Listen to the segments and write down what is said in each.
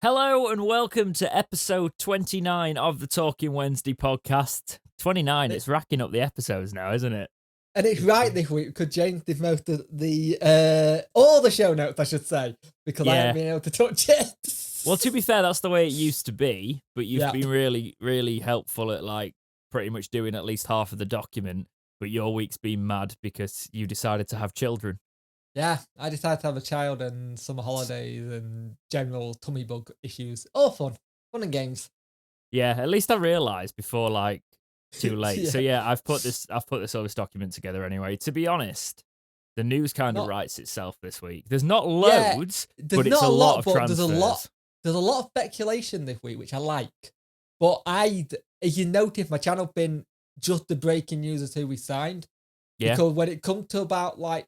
Hello and welcome to episode 29 of the Talking Wednesday podcast. 29, it's racking up the episodes now, isn't it? And it's right this week because James did most of all the show notes, I should say, because I haven't been able to touch it. Well, to be fair, that's the way it used to be, but you've been really, really helpful at like pretty much doing at least half of the document, but your week's been mad because you decided to have children. Yeah, I decided to have a child and summer holidays and general tummy bug issues. All fun and games. Yeah, at least I realised before like too late. So yeah, I've put all this document together anyway. To be honest, the news kind of writes itself this week. There's not loads, but it's a lot of transfers. There's a lot of speculation this week, which I like. But as you notice, my channel been just the breaking news of who we signed. Yeah. Because when it comes to about like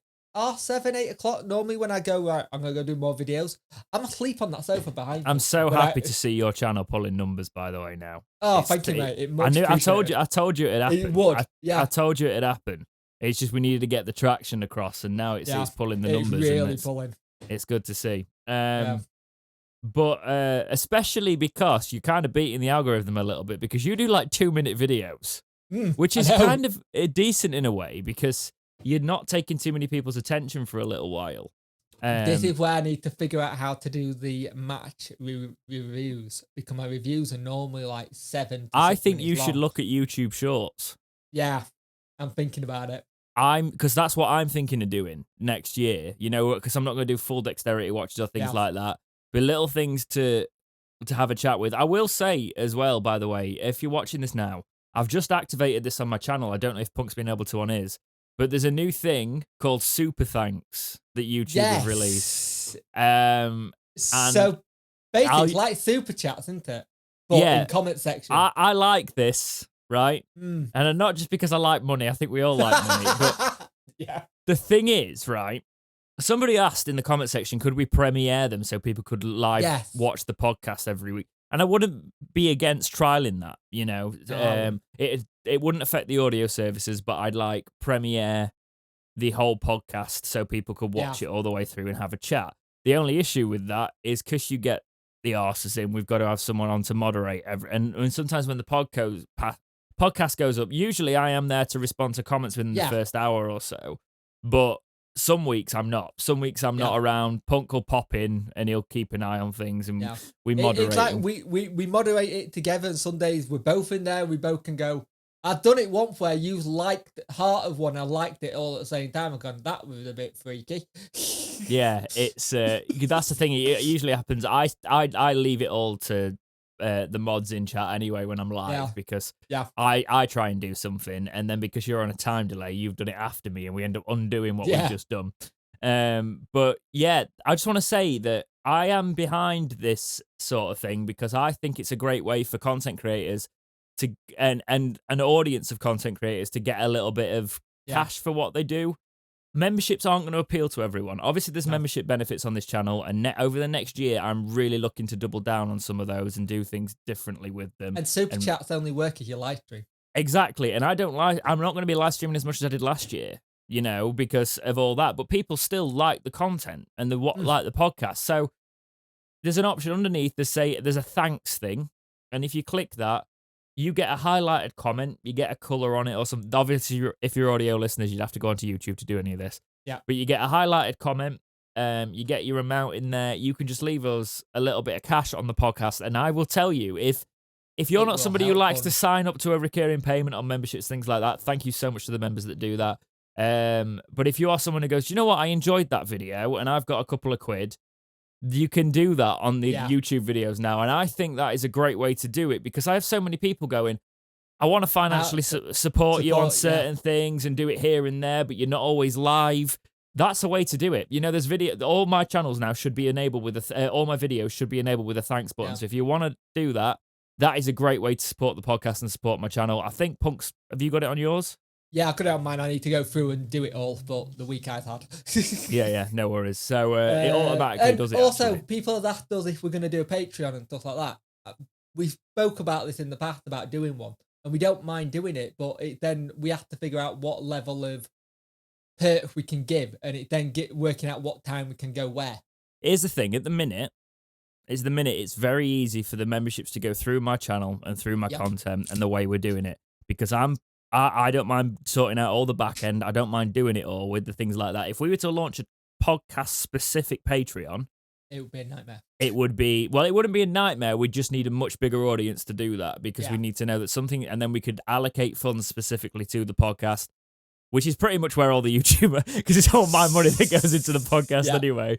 7, 8 o'clock, normally when I go, right, I'm going to go do more videos, I'm asleep on that sofa behind me. I'm so happy to see your channel pulling numbers, by the way, now. Oh, thank you, mate. I told you it'd happen. It would, I told you it'd happen. It's just we needed to get the traction across, and now it's pulling the numbers. It's really pulling. It's good to see. But especially because you're kind of beating the algorithm a little bit, because you do like 2-minute videos, which is kind of decent in a way, because you're not taking too many people's attention for a little while. This is where I need to figure out how to do the match reviews, because my reviews are normally like 7 to 6 I think you long. should look at YouTube Shorts. Yeah, I'm thinking about it. Because that's what I'm thinking of doing next year. You know, because I'm not going to do full dexterity watches or things like that, but little things to have a chat with. I will say as well, by the way, if you're watching this now, I've just activated this on my channel. I don't know if Punk's been able to on his. But there's a new thing called Super Thanks that YouTube have released. So basically, it's like Super Chats, isn't it? But in comment section. I like this, right? And not just because I like money. I think we all like money. But the thing is, right? Somebody asked in the comment section, could we premiere them so people could live watch the podcast every week? And I wouldn't be against trialing that, you know. It wouldn't affect the audio services, but I'd like premiere the whole podcast so people could watch it all the way through and have a chat. The only issue with that is because you get the arses in, we've got to have someone on to moderate. And sometimes when the podcast goes up, usually I am there to respond to comments within the first hour or so. But some weeks I'm not. Some weeks I'm not around. Punk will pop in and he'll keep an eye on things, and we moderate. It's like we moderate it together, and some days we're both in there. We both can go. I've done it once where you liked Heart of One. I liked it all at the same time. I've gone, that was a bit freaky. Yeah, it's that's the thing. It usually happens. I leave it all to the mods in chat anyway when I'm live, because I try and do something, and then because you're on a time delay, you've done it after me, and we end up undoing what we've just done. But yeah, I just want to say that I am behind this sort of thing because I think it's a great way for content creators to and an audience of content creators to get a little bit of cash for what they do. Memberships aren't going to appeal to everyone. Obviously, there's membership benefits on this channel, and over the next year, I'm really looking to double down on some of those and do things differently with them. And super chats only work if you live stream. Exactly, and I'm not going to be live streaming as much as I did last year, you know, because of all that. But people still like the content and like the podcast. So there's an option underneath there's a thanks thing, and if you click that, you get a highlighted comment, you get a colour on it or something. Obviously, if you're audio listeners, you'd have to go onto YouTube to do any of this. Yeah. But you get a highlighted comment, you get your amount in there. You can just leave us a little bit of cash on the podcast, and I will tell you, if you're not somebody who likes to sign up to a recurring payment on memberships, things like that, thank you so much to the members that do that. But if you are someone who goes, you know what, I enjoyed that video, and I've got a couple of quid, you can do that on the YouTube videos now, and I think that is a great way to do it, because I have so many people going, I want to financially support you on certain things and do it here and there, but you're not always live. That's a way to do it. You know, there's all my channels now should be enabled with all my videos should be enabled with a thanks button. So if you want to do that, that is a great way to support the podcast and support my channel. I think Punk's, have you got it on yours? Yeah, I could have mine. I need to go through and do it all, but the week I've had. yeah, no worries. So it automatically does it. Also, actually. People have asked us if we're going to do a Patreon and stuff like that. We spoke about this in the past about doing one, and we don't mind doing it, but then we have to figure out what level of perk we can give, and it then working out what time we can go where. Here's the thing, at the minute, is the minute it's very easy for the memberships to go through my channel and through my content and the way we're doing it, because I don't mind sorting out all the back end. I don't mind doing it all with the things like that. If we were to launch a podcast specific Patreon, it would be a nightmare. It would be, well, it wouldn't be a nightmare. We'd just need a much bigger audience to do that, because we need to know that something, and then we could allocate funds specifically to the podcast, which is pretty much where all the YouTuber, because it's all my money that goes into the podcast anyway.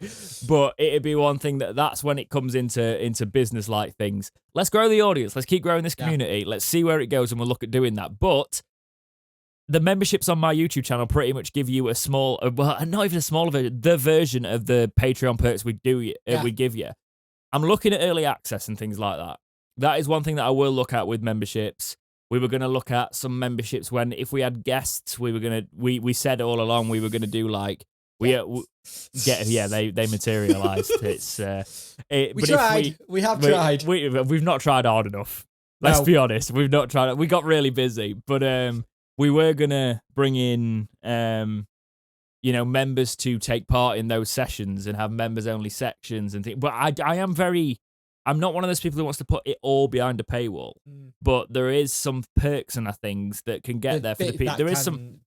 But it'd be one thing that's when it comes into business like things. Let's grow the audience. Let's keep growing this community. Let's see where it goes, and we'll look at doing that. But the memberships on my YouTube channel pretty much give you a small, well, not even a small version, the version of the Patreon perks we give you. I'm looking at early access and things like that. That is one thing that I will look at with memberships. We were going to look at some memberships if we had guests, we said all along we were going to do like, they materialised. We have tried. We've not tried hard enough. Let's be honest. We've not tried. We got really busy, but we were gonna bring in, members to take part in those sessions and have members only sections and things. But I'm not one of those people who wants to put it all behind a paywall. But there is some perks and things that can get there for the people.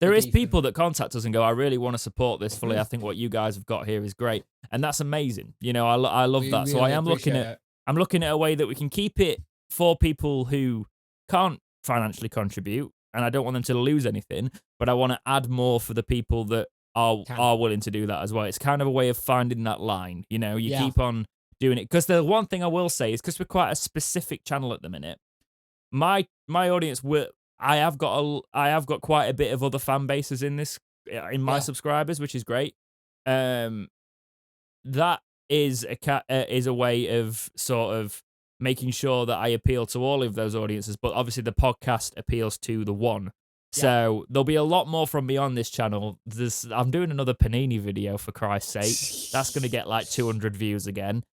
There is people that contact us and go, I really want to support this fully. I think what you guys have got here is great, and that's amazing. I love that. So I am looking at a way that we can keep it for people who can't financially contribute. And I don't want them to lose anything, but I want to add more for the people that are willing to do that as well. It's kind of a way of finding that line. You keep on doing it. Because the one thing I will say is, because we're quite a specific channel at the minute, my audience I have got quite a bit of other fan bases in my subscribers, which is great. That is a way of sort of making sure that I appeal to all of those audiences, but obviously the podcast appeals to the one. So there'll be a lot more from me on this channel. I'm doing another Panini video, for Christ's sake. That's going to get like 200 views again.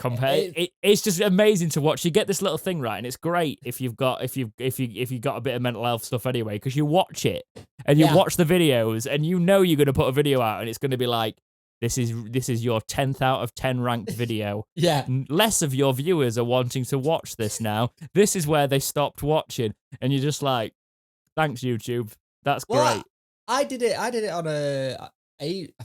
It's just amazing to watch. You get this little thing right, and it's great if you've got a bit of mental health stuff anyway, because you watch it and you watch the videos, and you're going to put a video out, and it's going to be like, This is your 10th out of 10 ranked video. Less of your viewers are wanting to watch this now. This is where they stopped watching. And you're just like, thanks, YouTube. That's great. I did it on I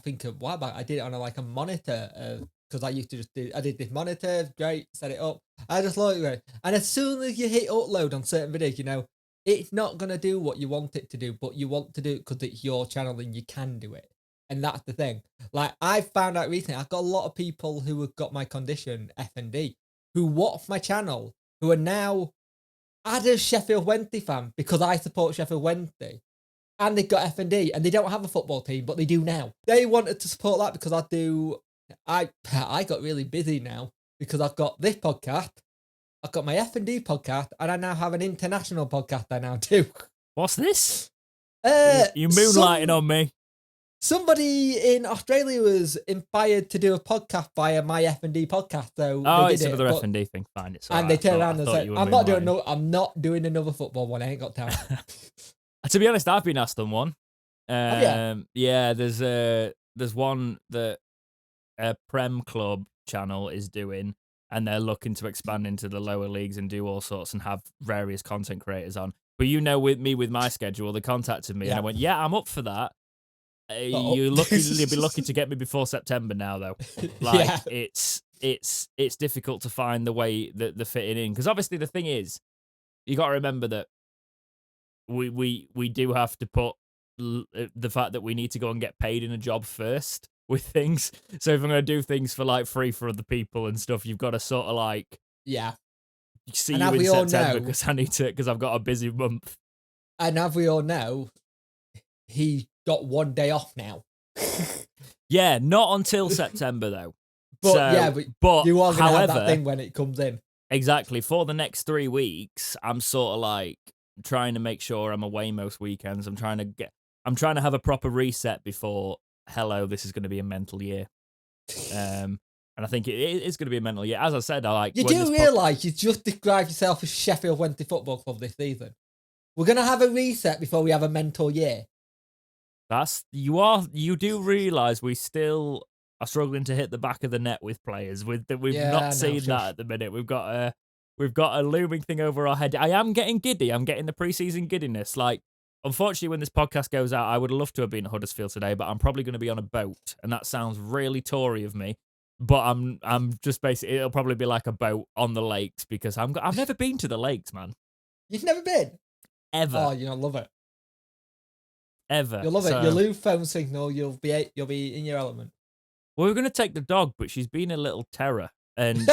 think a while back. I did it on a monitor, because I used to I did this monitor, great, set it up. I just like it. And as soon as you hit upload on certain videos, it's not going to do what you want it to do, but you want to do it because it's your channel and you can do it. And that's the thing. Like, I found out recently, I've got a lot of people who have got my condition, F&D, who watch my channel, who are now added Sheffield Wednesday fan because I support Sheffield Wednesday. And they've got F&D, and they don't have a football team, but they do now. They wanted to support that because I got really busy now because I've got this podcast, I've got my F&D podcast, and I now have an international podcast I now do. What's this? You moonlighting on me. Somebody in Australia was inspired to do a podcast via my F&D podcast. So it's another F&D thing. Fine, it's all and right. they turned around and said, I'm not doing another football one. I ain't got time. To be honest, I've been asked on one. Have you? Yeah, there's one that a Prem Club channel is doing, and they're looking to expand into the lower leagues and do all sorts and have various content creators on. But with my schedule, they contacted me and I went, yeah, I'm up for that. You'll be lucky to get me before September now, though. It's difficult to find the way that they're fitting in, because obviously the thing is, you got to remember that we do have to put the fact that we need to go and get paid in a job first with things. So if I'm going to do things for free for other people and stuff, you've got to sort of see and you in September because I've got a busy month. And as we all know, he got 1 day off now. Yeah, not until September though. But you are going to have that thing when it comes in. Exactly. For the next 3 weeks, I'm sort of trying to make sure I'm away most weekends. I'm trying to have a proper reset before this is going to be a mental year. And I think it is going to be a mental year. As I said, You do realise you just described yourself as Sheffield Wednesday Football Club this season. We're going to have a reset before we have a mental year. You do realise we still are struggling to hit the back of the net with players. We've not seen that at the minute. We've got a looming thing over our head. I am getting giddy. I'm getting the preseason giddiness. Like, unfortunately, when this podcast goes out, I would love to have been at Huddersfield today, but I'm probably going to be on a boat, and that sounds really Tory of me. But I'm just basically, it'll probably be like a boat on the lakes because I've never been to the lakes, man. You've never been? Ever. Oh, you'll love it. Ever. You'll love it. You'll lose phone signal. You'll be in your element. Well, we were going to take the dog, but she's been a little terror, and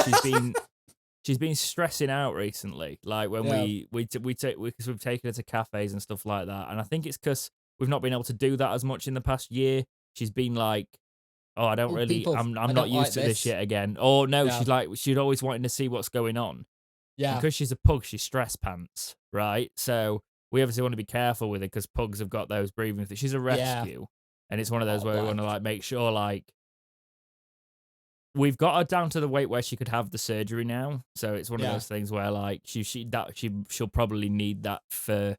she's been stressing out recently. Like when because we've taken her to cafes and stuff like that, and I think it's because we've not been able to do that as much in the past year. She's been like, "Oh, I'm not used to this shit again." Or no, she'd always wanting to see what's going on. Yeah, because she's a pug, she's stress pants, right? So we obviously want to be careful with her because pugs have got those breathing things. She's a rescue, and it's one of those where we want to like make sure like. We've got her down to the weight where she could have the surgery now, so it's one of those things where like she'll probably need that for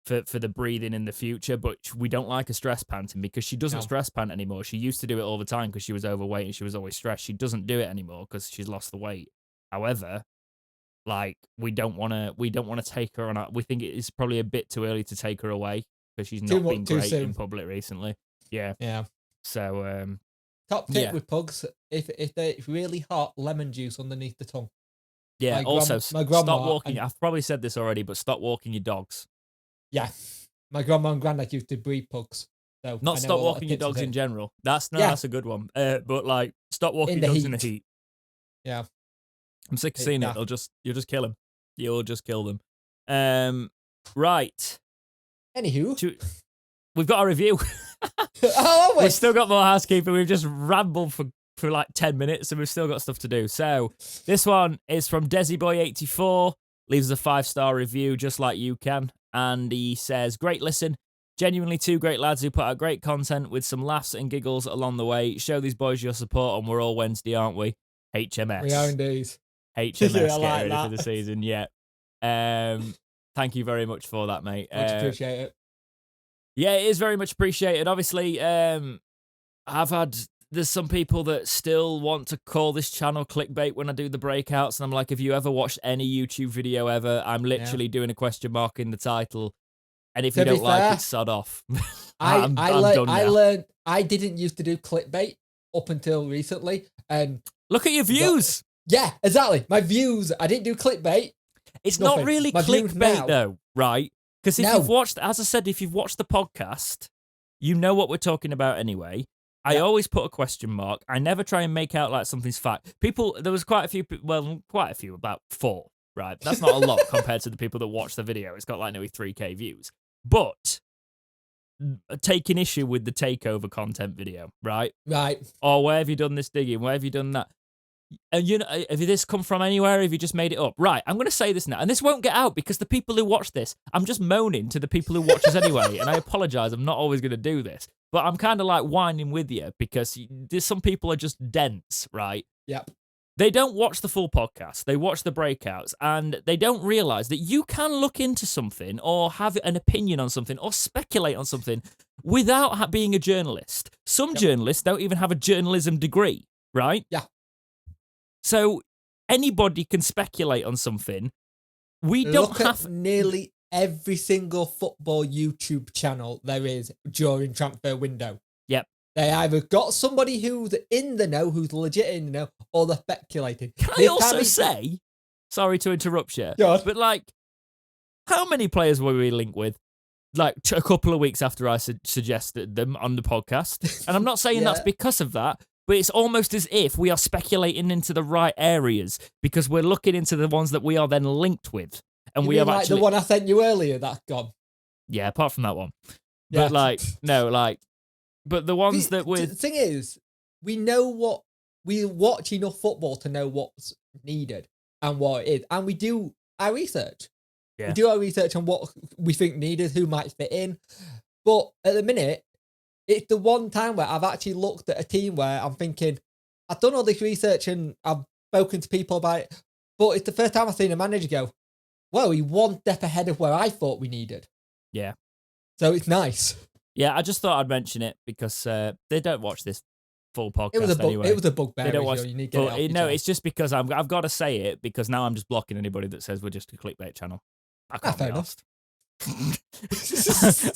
the breathing in the future. But we don't like her stress panting because she doesn't stress pant anymore. She used to do it all the time because she was overweight and she was always stressed. She doesn't do it anymore because she's lost the weight. However, like we don't want to take her on. We think it's probably a bit too early to take her away because she's not been great in public recently. Yeah. So. Top tip with pugs, if they're really hot, lemon juice underneath the tongue. Yeah, my grandma, stop walking. I've probably said this already, but stop walking your dogs. Yeah. My grandma and granddad used to breed pugs. So not stop walking your dogs in general. That's a good one. But like, stop walking your dogs in the heat. Yeah. I'm sick of seeing it. You'll just kill them. You'll just kill them. Right. Anywho. We've got a review. We've still got more housekeeping. We've just rambled for like 10 minutes and we've still got stuff to do. So this one is from DesiBoy84. Leaves us a 5-star review just like you can. And he says, great listen. Genuinely two great lads who put out great content with some laughs and giggles along the way. Show these boys your support and we're all Wednesday, aren't we? HMS. We are indeed. HMS getting ready for the season. Yeah. Thank you very much for that, mate. Much appreciate it. Yeah, it is very much appreciated. Obviously, there's some people that still want to call this channel clickbait when I do the breakouts, and I'm like, have you ever watched any YouTube video ever? I'm literally doing a question mark in the title, and if you don't like it, sod off. I'm done now. I learned I didn't used to do clickbait up until recently, and look at your views. Yeah, exactly. My views. I didn't do clickbait. It's not really clickbait though, right? Because if you've watched, as I said, if you've watched the podcast, you know what we're talking about anyway. I always put a question mark. I never try and make out like something's fact. There was quite a few, about 4, right? That's not a lot compared to the people that watch the video. It's got like nearly 3K views. But taking issue with the takeover content video, right? Right. Or where have you done this digging? Where have you done that? And you know, have this come from anywhere? Have you just made it up? Right, I'm going to say this now, and this won't get out because the people who watch this, I'm just moaning to the people who watch us anyway, and I apologise, I'm not always going to do this, but I'm kind of like whining with you because some people are just dense, right? Yep. They don't watch the full podcast, they watch the breakouts, and they don't realise that you can look into something or have an opinion on something or speculate on something without being a journalist. Some journalists don't even have a journalism degree, right? Yeah. So anybody can speculate on something. We don't have at nearly every single football YouTube channel there is during transfer window. Yep. They either got somebody who's in the know, who's legit in the know, or they're speculating. Can I also say, sorry to interrupt you, but like, how many players were we linked with? Like a couple of weeks after I suggested them on the podcast. And I'm not saying that's because of that. But it's almost as if we are speculating into the right areas because we're looking into the ones that we are then linked with. And we have actually... the one I sent you earlier, that's gone. Yeah, apart from that one. But but the ones that we're... The thing is, we watch enough football to know what's needed and what it is. And we do our research. Yeah. We do our research on what we think needed, who might fit in. But at the minute, it's the one time where I've actually looked at a team where I'm thinking, I've done all this research and I've spoken to people about it, but it's the first time I've seen a manager go, well, he one step ahead of where I thought we needed. Yeah. So it's nice. Yeah, I just thought I'd mention it because they don't watch this full podcast anyway. It was a bugbear. They don't watch. You need to get it off No, it's just because I've got to say it because now I'm just blocking anybody that says we're just a clickbait channel. I can't be asked.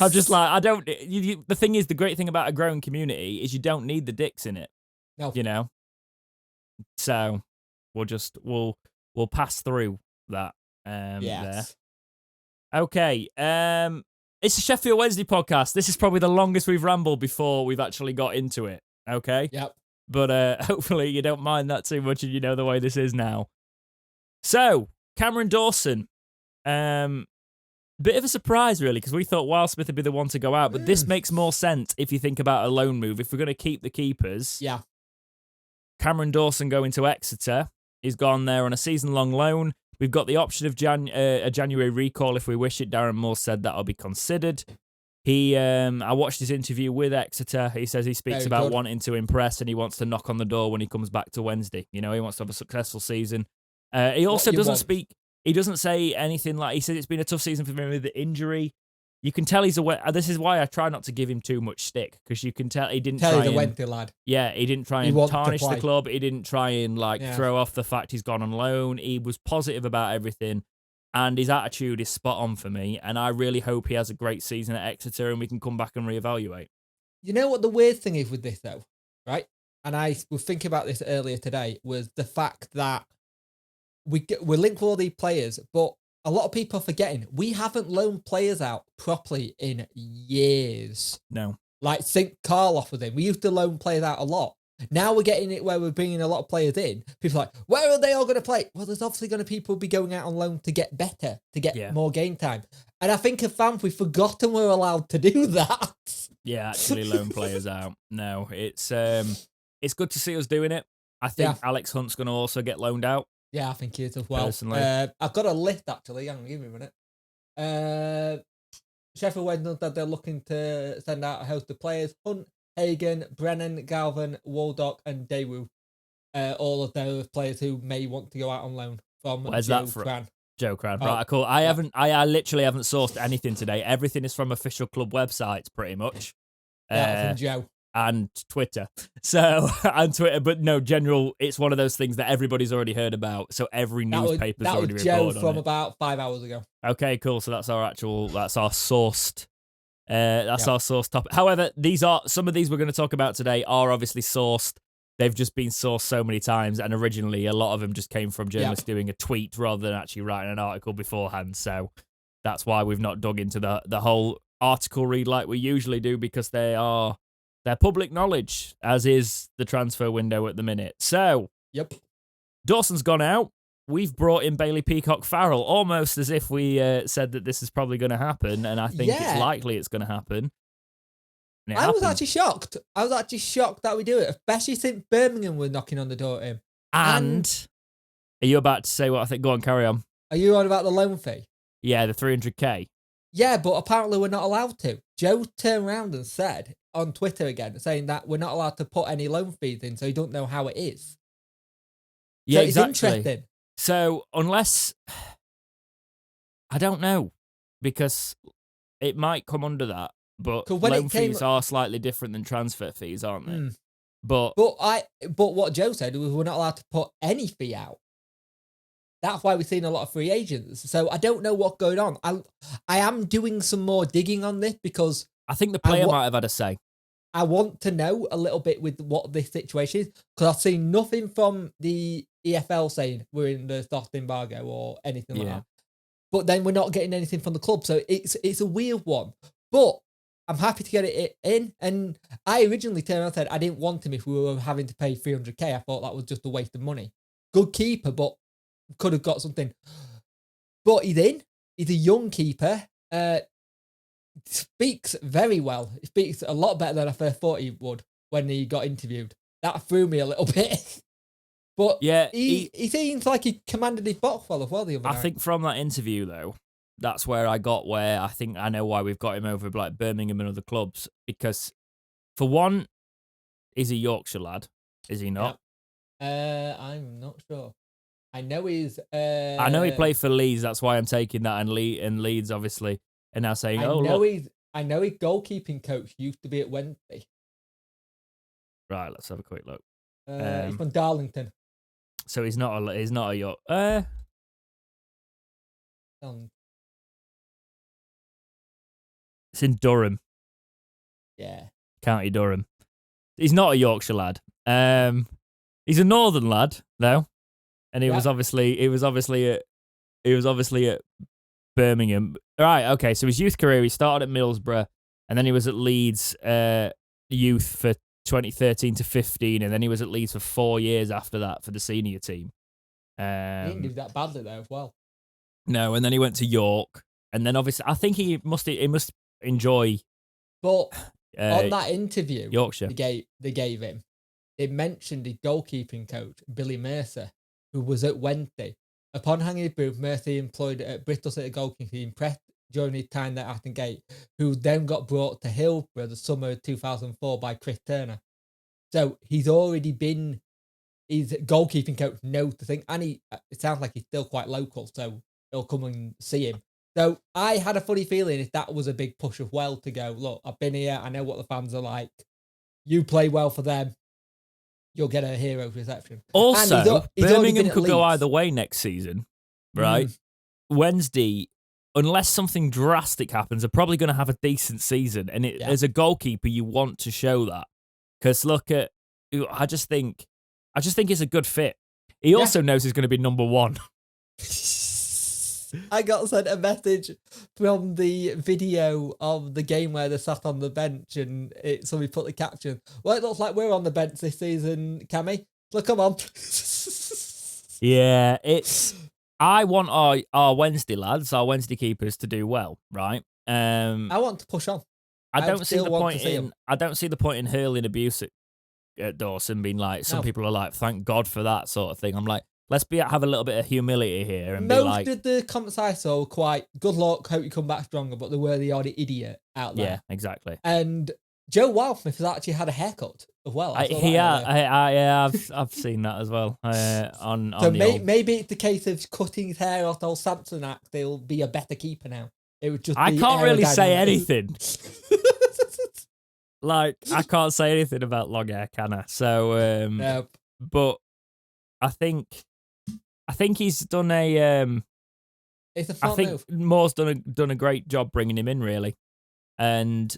I'm just like, I don't. The thing is, the great thing about a growing community is you don't need the dicks in it. No. You know. So we'll pass through that. Yes. There. Okay. It's a Sheffield Wednesday podcast. This is probably the longest we've rambled before we've actually got into it. Okay. Yep. But hopefully you don't mind that too much and you know the way this is now. So, Cameron Dawson. Bit of a surprise, really, because we thought Wildsmith would be the one to go out, but this makes more sense if you think about a loan move. If we're going to keep the keepers, Cameron Dawson going to Exeter. He's gone there on a season-long loan. We've got the option of a January recall if we wish it. Darren Moore said that'll be considered. I watched his interview with Exeter. He says he speaks about wanting to impress and he wants to knock on the door when he comes back to Wednesday. You know, he wants to have a successful season. He also doesn't speak. He doesn't say anything like, he said it's been a tough season for him with the injury. You can tell he's aware. This is why I try not to give him too much stick, because you can tell he didn't try he's a Wednesday lad. Yeah, he didn't try and tarnish the club. He didn't try and throw off the fact he's gone on loan. He was positive about everything, and his attitude is spot on for me, and I really hope he has a great season at Exeter and we can come back and reevaluate. You know what the weird thing is with this, though, right? And I was thinking about this earlier today, was the fact that we're linked with all these players, but a lot of people are forgetting we haven't loaned players out properly in years. No. Like St. Karloff was in. We used to loan players out a lot. Now we're getting it where we're bringing a lot of players in. People are like, where are they all going to play? Well, there's obviously going to people be going out on loan to get better, to get more game time. And I think as fans, we've forgotten we're allowed to do that. Yeah, actually loan players out. No, it's good to see us doing it. I think Alex Hunt's going to also get loaned out. Yeah, I think he is as well. Personally. I've got a list, actually. Hang on, give me a minute. Sheffield Wednesday said they're looking to send out a host of players. Hunt, Hagan, Brennan, Galvin, Waldock, and Daewoo. All of those players who may want to go out on loan from Joe Cran. Joe Cran. Right, cool. I literally haven't sourced anything today. Everything is from official club websites, pretty much. From Joe. And Twitter. And Twitter, but no, general, it's one of those things that everybody's already heard about. So every newspaper's already reported on it. That was Joe from about 5 hours ago. Okay, cool. So that's our sourced, our source topic. However, some of these we're going to talk about today are obviously sourced. They've just been sourced so many times. And originally, a lot of them just came from journalists doing a tweet rather than actually writing an article beforehand. So that's why we've not dug into the whole article read like we usually do, because they're public knowledge, as is the transfer window at the minute. So, Dawson's gone out. We've brought in Bailey Peacock-Farrell, almost as if we said that this is probably going to happen, and I think it's likely it's going to happen. I was actually shocked. That we do it, especially since Birmingham were knocking on the door at him. And are you about to say what I think? Go on, carry on. Are you on about the loan fee? Yeah, the 300k. Yeah, but apparently we're not allowed to. Joe turned around and said on Twitter again, saying that we're not allowed to put any loan fees in, so you don't know how it is. Yeah, so exactly. It's interesting. So unless, I don't know, because it might come under that, but loan fees are slightly different than transfer fees, aren't they? But what Joe said was we're not allowed to put any fee out. That's why we've seen a lot of free agents. So I don't know what's going on. I am doing some more digging on this because I think the player might have had a say. I want to know a little bit with what this situation is, because I've seen nothing from the EFL saying we're in the soft embargo or anything like that. But then we're not getting anything from the club. So it's a weird one. But I'm happy to get it in. And I originally turned around and said I didn't want him if we were having to pay 300k. I thought that was just a waste of money. Good keeper, but could have got something. But he's in. He's a young keeper. Speaks very well. He speaks a lot better than I first thought he would when he got interviewed. That threw me a little bit. But he seems like he commanded his box well as well the other night. I think from that interview, though, that's where I got where I think I know why we've got him over like Birmingham and other clubs. Because, for one, he's a Yorkshire lad, is he not? I'm not sure. I know he's... I know he played for Leeds, that's why I'm taking that, and Leeds, obviously, and now saying, I know his goalkeeping coach used to be at Wednesday. Right, let's have a quick look. He's from Darlington. So he's not a York. It's in Durham. Yeah. County Durham. He's not a Yorkshire lad. He's a northern lad though, and he was obviously at Birmingham. Right. Okay. So his youth career, he started at Middlesbrough, and then he was at Leeds youth for 2013 to 15, and then he was at Leeds for 4 years after that for the senior team. He didn't do that badly though as well. No, and then he went to York, and then obviously I think he must enjoy. But on that interview, Yorkshire, they gave him. It mentioned the goalkeeping coach Billy Mercer, who was at Wednesday. Upon hanging his booth, Mercer employed at Bristol City goalkeeping team press during his time there at Aston Gate, who then got brought to Hillsborough the summer of 2004 by Chris Turner. So he's already been. He's goalkeeping coach knows the thing, and it sounds like he's still quite local, so he'll come and see him. So I had a funny feeling if that was a big push of well to go, look, I've been here, I know what the fans are like. You play well for them, you'll get a hero's reception. Also, Birmingham could go either way next season, right? Wednesday, unless something drastic happens, are probably going to have a decent season, and as a goalkeeper, you want to show that. Because I just think it's a good fit. He also knows he's going to be number one. I got sent a message from the video of the game where they sat on the bench, and somebody put the caption, well, it looks like we're on the bench this season, Cammy. So come on. Yeah, I want our Wednesday lads, our Wednesday keepers to do well, right? I want to push on. I don't see the point in hurling abuse at Dawson, being like, some people are like, thank God for that sort of thing. I'm like, let's have a little bit of humility here and most of the comments I saw were quite good luck, hope you come back stronger, but there were the odd idiot out there. Yeah, exactly. And Joe Wildsmith has actually had a haircut as well. I've seen that as well. Maybe it's the case of cutting his hair off the old Samson act. He'll be a better keeper now. It would just. I can't really say anything. Like, I can't say anything about long hair, can I? So, nope. But I think he's done a. It's a fun move. Moore's done a great job bringing him in, really, and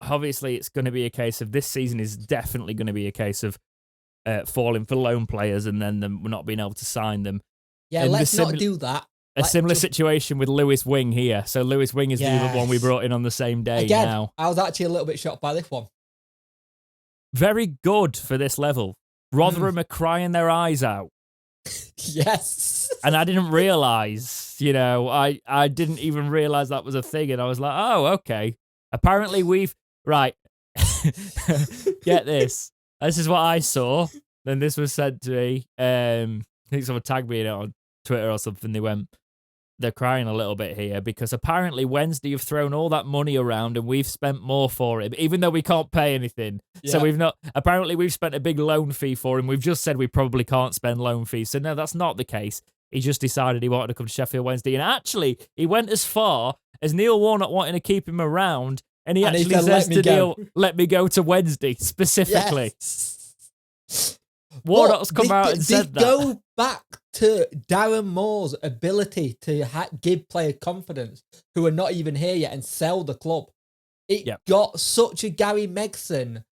obviously it's going to be a case of this season is definitely going to be a case of falling for loan players and then them not being able to sign them. Yeah, and let's not do that. A similar situation with Lewis Wing here. So Lewis Wing is the other one we brought in on the same day. Again, now. I was actually a little bit shocked by this one. Very good for this level. Rotherham are crying their eyes out. Yes. And I didn't realise, I didn't even realise that was a thing. And I was like, oh, okay. Apparently right. Get this. This is what I saw. Then this was said to me. I think someone tagged me in it on Twitter or something. They're crying a little bit here because apparently Wednesday have thrown all that money around and we've spent more for him, even though we can't pay anything. Yeah. So apparently we've spent a big loan fee for him. We've just said we probably can't spend loan fees. So no, that's not the case. He just decided he wanted to come to Sheffield Wednesday. And actually, he went as far as Neil Warnock wanting to keep him around. And he actually says to Neil, let me go to Wednesday specifically. Yes. Warnock's come out and said that. Go back to Darren Moore's ability to give players confidence who are not even here yet and sell the club. It got such a Gary Megson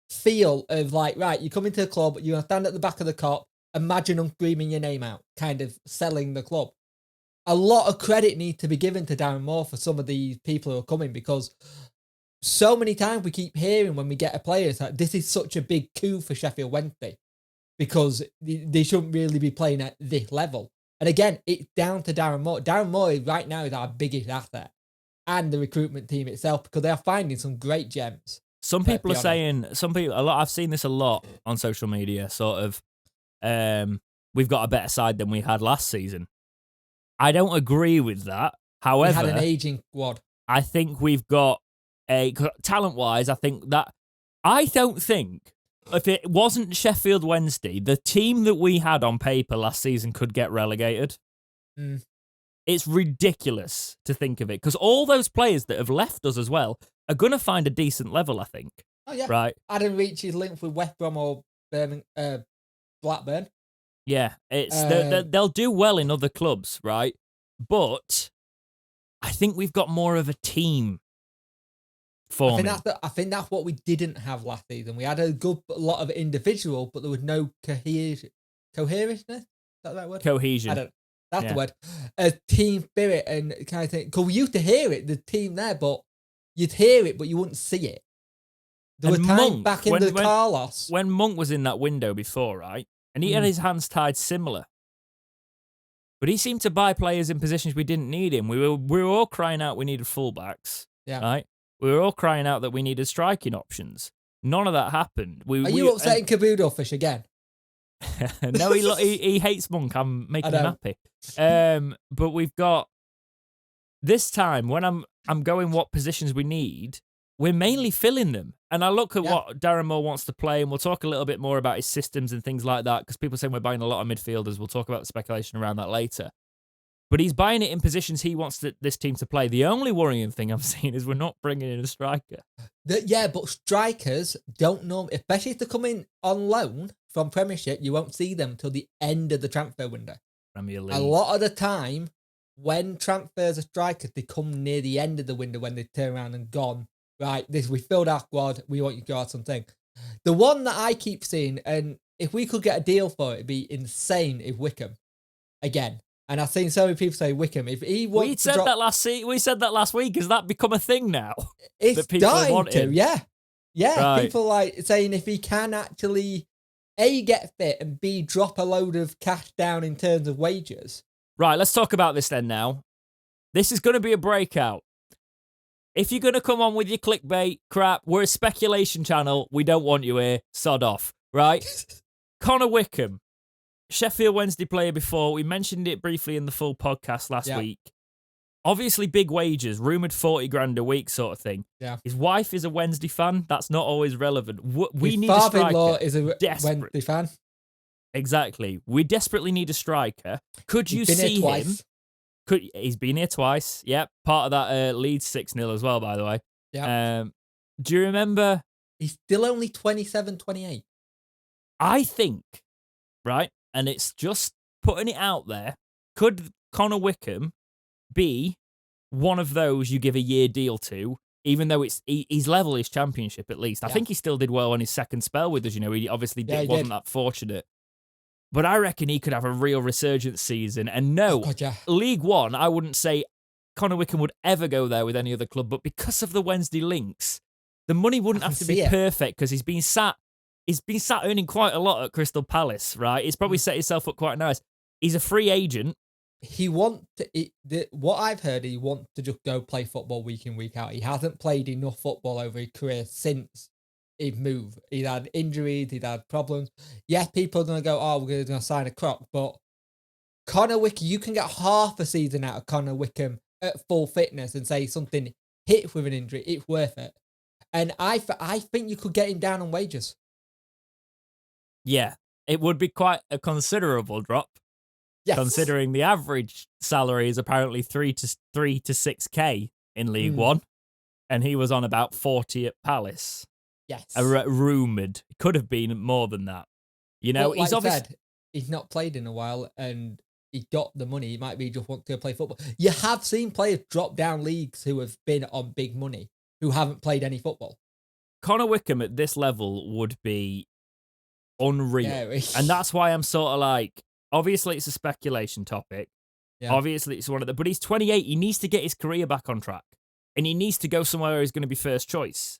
feel of like, right, you come into the club, you're going to stand at the back of the cop, imagine them screaming your name out, kind of selling the club. A lot of credit needs to be given to Darren Moore for some of these people who are coming because so many times we keep hearing when we get a player, it's like, this is such a big coup for Sheffield Wednesday. Because they shouldn't really be playing at this level. And again, it's down to Darren Moore. Darren Moore right now is our biggest asset. And the recruitment team itself, because they are finding some great gems. Some people are saying, I've seen this a lot on social media, sort of, we've got a better side than we had last season. I don't agree with that. However, we had an aging squad. I think we've got talent-wise, I don't think, if it wasn't Sheffield Wednesday, the team that we had on paper last season could get relegated. It's ridiculous to think of it because all those players that have left us as well are going to find a decent level, I think. Oh yeah, right? Adam Reach is linked with West Brom or Blackburn. Yeah, they'll do well in other clubs, right? But I think we've got more of a team forming. I think that's what we didn't have last season. We had a lot of individual, but there was no cohereness. Is that the right word? Cohesion. That's the word. A team spirit and kind of thing. Because we used to hear it, the team there, but you'd hear it, but you wouldn't see it. There were times back in the Carlos. When Monk was in that window before, right? And he had his hands tied similar. But he seemed to buy players in positions we didn't need him. We were all crying out we needed fullbacks. Yeah. Right? We were all crying out that we needed striking options. None of that happened. Are you upsetting Caboodle Fish again? No, he hates Monk. I'm making him happy. But we've got this time when I'm going what positions we need, we're mainly filling them. And I look at what Darren Moore wants to play, and we'll talk a little bit more about his systems and things like that, because people say we're buying a lot of midfielders. We'll talk about the speculation around that later. But he's buying it in positions he wants this team to play. The only worrying thing I'm seeing is we're not bringing in a striker. But strikers don't know, especially if they're coming on loan from Premiership, you won't see them till the end of the transfer window. Premier League. A lot of the time, when transfers are strikers, they come near the end of the window when they turn around and gone, right, we filled our squad, we want you to go out something. The one that I keep seeing, and if we could get a deal for it, it'd be insane if Wickham, again. And I've seen so many people say Wickham. If he wants we said that last week. Has that become a thing now? It's that people starting to, yeah. Right. People like saying if he can actually A, get fit, and B, drop a load of cash down in terms of wages. Right, let's talk about this then now. This is going to be a breakout. If you're going to come on with your clickbait crap, we're a speculation channel. We don't want you here. Sod off, right? Conor Wickham. Sheffield Wednesday player before. We mentioned it briefly in the full podcast last week. Obviously, big wages, rumoured 40 grand a week sort of thing. Yeah. His wife is a Wednesday fan. That's not always relevant. We need a striker. His father-in-law is a Wednesday fan. Exactly. We desperately need a striker. Could you see him? He's been here twice. Yep. Part of that Leeds 6-0 as well, by the way. Yeah. Do you remember? He's still only 27, 28. I think, right? And it's just putting it out there. Could Conor Wickham be one of those you give a year deal to, even though he's level his championship at least? I think he still did well on his second spell with us. You know, he obviously wasn't that fortunate. But I reckon he could have a real resurgence season. And League One, I wouldn't say Conor Wickham would ever go there with any other club. But because of the Wednesday links, the money wouldn't have to be perfect because he's been sat earning quite a lot at Crystal Palace, right? He's probably set himself up quite nice. He's a free agent. He what I've heard, he wants to just go play football week in, week out. He hasn't played enough football over his career since he moved. He'd had injuries, he'd had problems. Yes, people are going to go, we're going to sign a croc, but Conor Wickham, you can get half a season out of Conor Wickham at full fitness and say something hit with an injury, it's worth it. And I think you could get him down on wages. Yeah, it would be quite a considerable drop. Yes. Considering the average salary is apparently 3 to 6k in League One, and he was on about 40 at Palace. Yes, rumoured. It could have been more than that. You know, he's obviously he's not played in a while, and he got the money. He might be just want to play football. You have seen players drop down leagues who have been on big money who haven't played any football. Conor Wickham at this level would be unreal. And that's why I'm sort of like, obviously it's a speculation topic. Yeah. Obviously it's one of the, but he's 28. He needs to get his career back on track, and he needs to go somewhere where he's going to be first choice.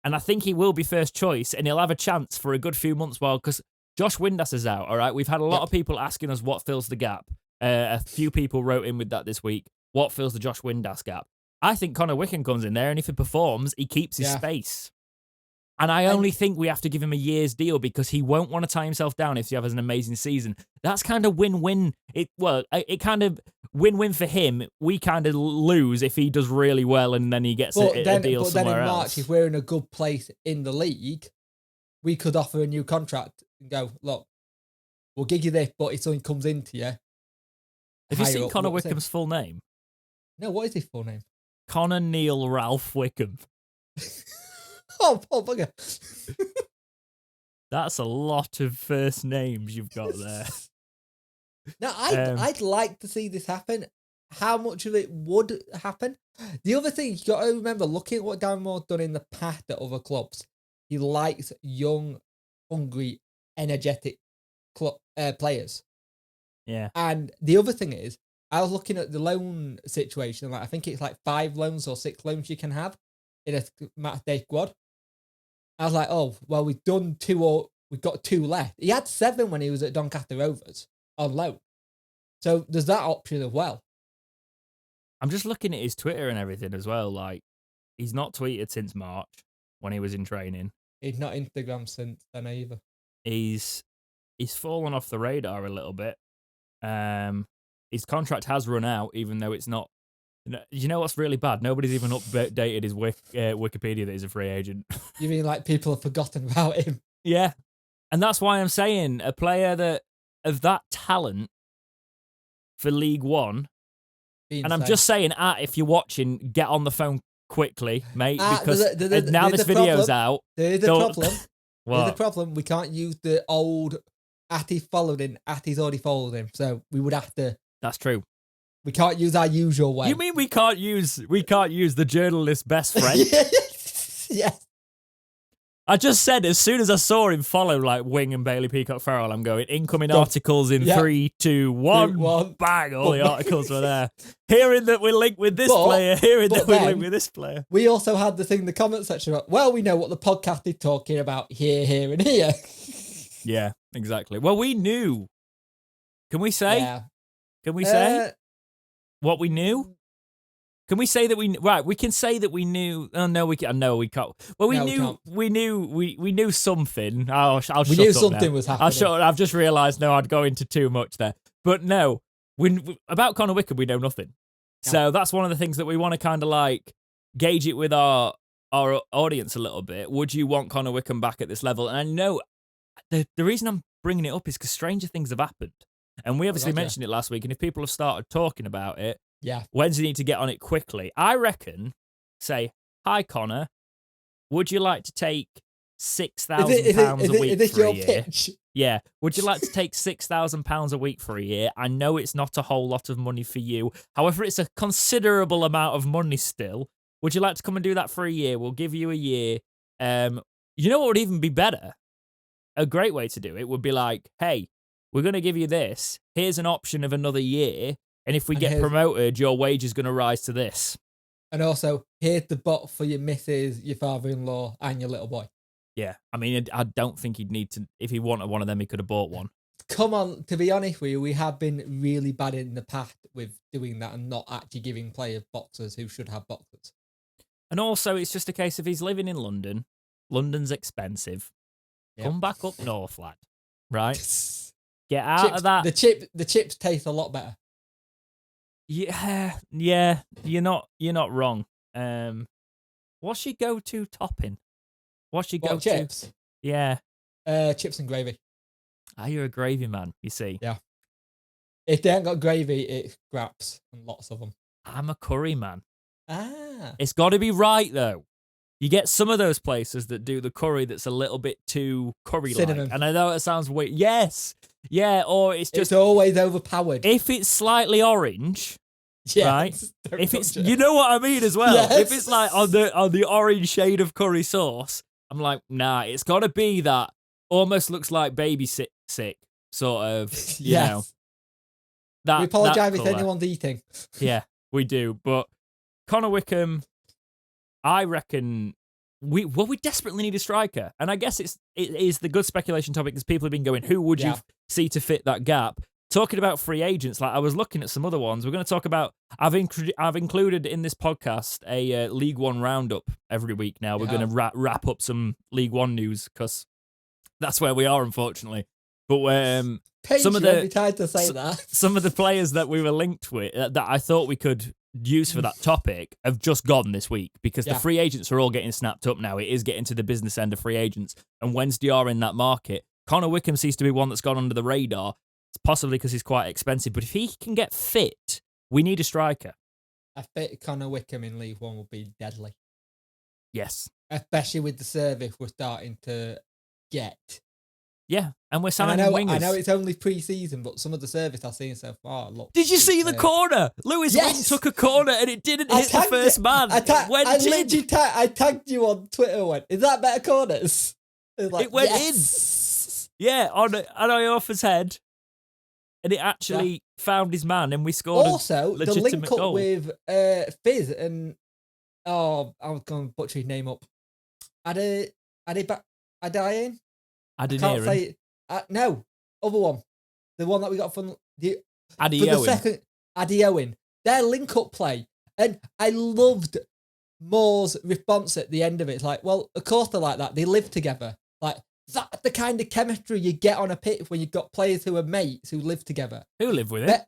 And I think he will be first choice, and he'll have a chance for a good few months while, because Josh Windass is out. All right. We've had a lot of people asking us what fills the gap. A few people wrote in with that this week. What fills the Josh Windass gap? I think Conor Wickham comes in there, and if he performs, he keeps his space. And I only think we have to give him a year's deal because he won't want to tie himself down if he has an amazing season. That's kind of win-win. It kind of win-win for him. We kind of lose if he does really well and then he gets a deal somewhere else. But then in March, if we're in a good place in the league, we could offer a new contract and go, look, we'll give you this, but if something comes into you. Have you seen Conor Wickham's full name? No, what is his full name? Conor Neil Ralph Wickham. Oh, poor bugger. That's a lot of first names you've got there. Now, I'd like to see this happen. How much of it would happen? The other thing, you got to remember, looking at what Darren Moore's done in the past at other clubs, he likes young, hungry, energetic players. Yeah. And the other thing is, I was looking at the loan situation. Like, I think it's like 5 loans or 6 loans you can have in a match day squad. I was like, oh, well, we've got 2 left. He had 7 when he was at Doncaster Rovers on loan. So there's that option as well. I'm just looking at his Twitter and everything as well. Like, he's not tweeted since March when he was in training. He's not Instagram since then either. He's fallen off the radar a little bit. His contract has run out, even though it's not. You know what's really bad? Nobody's even updated his Wikipedia that he's a free agent. You mean like people have forgotten about him? Yeah. And that's why I'm saying a player that of that talent for League One. And I'm just saying, if you're watching, get on the phone quickly, mate, because now this video's out. There's a problem. What? There's a problem. We can't use the old he's followed him. He's already followed him. So we would have to. That's true. We can't use our usual way. You mean we can't use the journalist's best friend? Yes. I just said as soon as I saw him follow like Wing and Bailey Peacock Farrell, I'm going incoming articles in 3, 2, 1. Bang! All the articles were there. Hearing that we're linked with this player. Hearing that we're linked with this player. We also had the thing in the comment section about, well, we know what the podcast is talking about here, here, and here. Yeah, exactly. Well, we knew. Can we say? Yeah. Can we say what we knew? Can we say that we right? We can say that we knew. Oh no, we can't. No, we can't. Well, we knew something. We knew something was happening. I've just realised. No, I'd go into too much there. But no, about Conor Wickham, we know nothing. No. So that's one of the things that we want to kind of like gauge it with our audience a little bit. Would you want Conor Wickham back at this level? And I know the reason I'm bringing it up is because stranger things have happened, and we obviously mentioned it last week. And if people have started talking about it. Yeah. Wednesday need to get on it quickly. I reckon, say, hi, Connor, would you like to take £6,000 a week for a year? Pitch? Yeah. Would you like to take £6,000 a week for a year? I know it's not a whole lot of money for you. However, it's a considerable amount of money still. Would you like to come and do that for a year? We'll give you a year. You know what would even be better? A great way to do it would be like, hey, we're going to give you this. Here's an option of another year. And if we get promoted, your wage is going to rise to this. And also, here's the bot for your missus, your father-in-law, and your little boy. Yeah. I mean, I don't think he'd need to... If he wanted one of them, he could have bought one. Come on, to be honest with you, we have been really bad in the past with doing that and not actually giving players boxers who should have boxers. And also, it's just a case of he's living in London. London's expensive. Yep. Come back up north, lad. Right? Get out of that. The chips taste a lot better. Yeah, you're not wrong. What's your go-to topping? What's your go-to? Chips? Yeah. Chips and gravy. You're a gravy man, you see. Yeah. If they ain't got gravy, it's scraps and lots of them. I'm a curry man. It's got to be right, though. You get some of those places that do the curry that's a little bit too curry-like. Cinnamon. And I know it sounds weird. Yes. Yeah, or it's just... It's always overpowered. If it's slightly orange, right? If it's... You know what I mean as well. Yes. If it's like on the orange shade of curry sauce, I'm like, nah, it's got to be that almost looks like baby sick sort of, you know. That, we apologise if anyone's eating. Yeah, we do. But Conor Wickham... I reckon we desperately need a striker. And I guess it is the good speculation topic because people have been going, who would you see to fit that gap? Talking about free agents, like I was looking at some other ones. We're going to talk about, I've included in this podcast a League One roundup every week now. We're going to wrap up some League One news because that's where we are, unfortunately. But some of the players that we were linked with that I thought we could use for that topic have just gone this week because the free agents are all getting snapped up now. It is getting to the business end of free agents, and Wednesday are in that market. Conor Wickham seems to be one that's gone under the radar. It's possibly because he's quite expensive, but if he can get fit, we need a striker. A fit Conor Wickham in League One would be deadly. Yes. especially with the service we're starting to get. Yeah, and we're signing wingers. I know it's only pre-season, but some of the service I've seen so far look. Did you see the corner? Lewis Wing took a corner and it didn't hit the first man. I tagged you on Twitter. Is that better corners? It went in. Yeah, on Iorfa's head. And it actually found his man, and we scored also, a legitimate the link up goal. with Fizz and... Oh, I was going to butcher his name up. Adian? I can't say it. No, other one. The one that we got from... Adi Owen. Their link-up play. And I loved Moore's response at the end of it. It's like, well, of course they're like that. They live together. Like, that's the kind of chemistry you get on a pitch when you've got players who are mates who live together. Who live with it?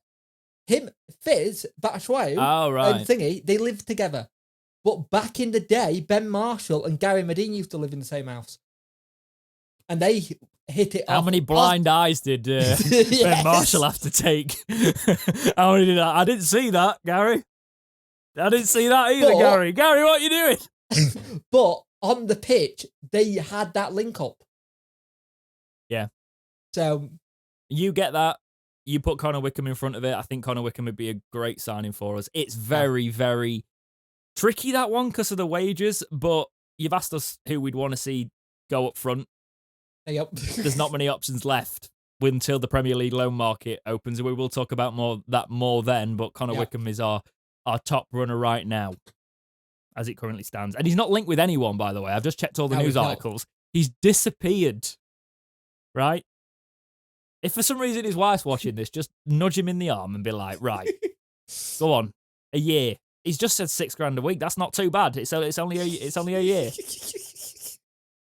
Him, Fizz, Batshuayu, and Thingy, they live together. But back in the day, Ben Marshall and Gary Medine used to live in the same house. And they hit it off. How many blind eyes did Ben Marshall have to take? How many did I didn't see that, Gary. I didn't see that either, Gary. Gary, what are you doing? But on the pitch, they had that link up. Yeah. So you get that. You put Conor Wickham in front of it. I think Conor Wickham would be a great signing for us. It's very, very tricky, that one, because of the wages, but you've asked us who we'd want to see go up front. Yep. There's not many options left until the Premier League loan market opens, and we will talk about more then, but Conor Wickham is our top runner right now, as it currently stands. And he's not linked with anyone, by the way. I've just checked all the news articles. He's disappeared, right? If for some reason his wife's watching this, just nudge him in the arm and be like, right, go on, a year. He's just said $6,000 a week. That's not too bad. It's only a year.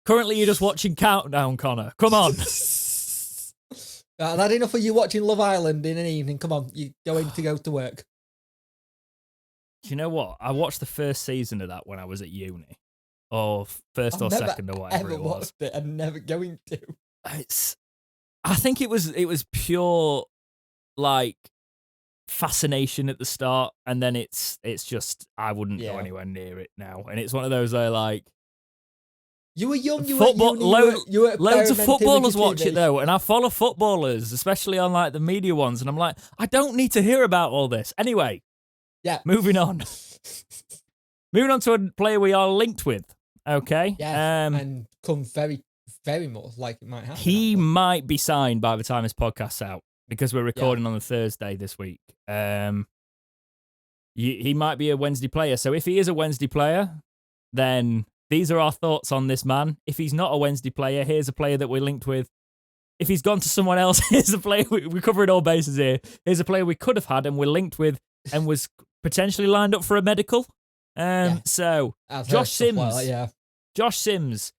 Currently, you're just watching Countdown, Connor. Come on. That enough of you watching Love Island in an evening. Come on, you're going to go to work. Do you know what? I watched the first season of that when I was at uni. Or second or whatever it was. Watched it. I'm never going to. I think it was pure, like, fascination at the start, and then it's just I wouldn't go anywhere near it now. And it's one of those where, like, you were young, loads of footballers watch it though, and I follow footballers, especially on like the media ones, and I'm like, I don't need to hear about all this. Anyway, moving on. Moving on to a player we are linked with. Okay, and come very, very much like it might happen. He might be signed by the time this podcast's out because we're recording on a Thursday this week. He might be a Wednesday player. So if he is a Wednesday player, then these are our thoughts on this man. If he's not a Wednesday player, here's a player that we're linked with. If he's gone to someone else, here's a player, we're covering all bases here. Here's a player we could have had and we're linked with and was potentially lined up for a medical. So, Josh Sims. Like that, Josh Sims.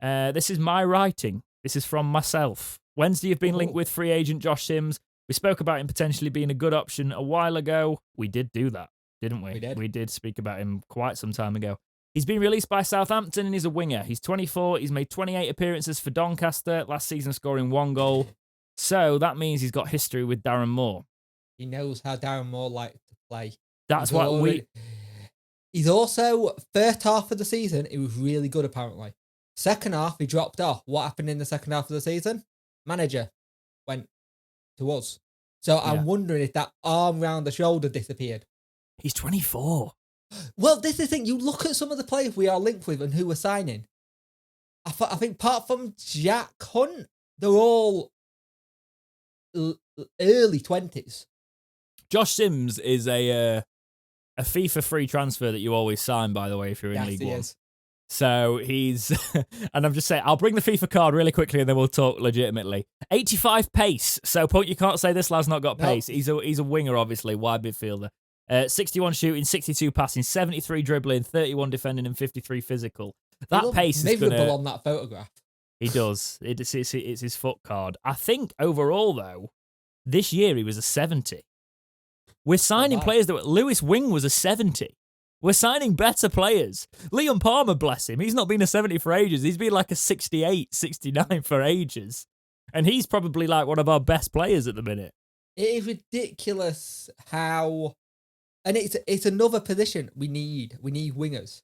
This is my writing. This is from myself. Wednesday, you've been linked with free agent Josh Sims. We spoke about him potentially being a good option a while ago. We did do that, didn't we? We did speak about him quite some time ago. He's been released by Southampton and he's a winger. He's 24. He's made 28 appearances for Doncaster, last season scoring 1 goal. So that means he's got history with Darren Moore. He knows how Darren Moore likes to play. That's what He's also, first half of the season, he was really good apparently. Second half, he dropped off. What happened in the second half of the season? Manager went to us. So I'm wondering if that arm round the shoulder disappeared. He's 24. Well, this is the thing. You look at some of the players we are linked with and who we're signing. I think apart from Jack Hunt, they're all early 20s. Josh Sims is a FIFA free transfer that you always sign, by the way, if you're in League One. Is. So he's, and I'm just saying, I'll bring the FIFA card really quickly and then we'll talk legitimately. 85 pace. So you can't say this lad's not got pace. Nope. He's a winger, obviously, wide midfielder. 61 shooting, 62 passing, 73 dribbling, 31 defending, and 53 physical. That pace is going to... on that photograph. He does. It's his foot card. I think overall, though, this year he was a 70. We're signing players that... Lewis Wing was a 70. We're signing better players. Liam Palmer, bless him, he's not been a 70 for ages. He's been like a 68, 69 for ages. And he's probably like one of our best players at the minute. It is ridiculous how... And it's another position we need. We need wingers.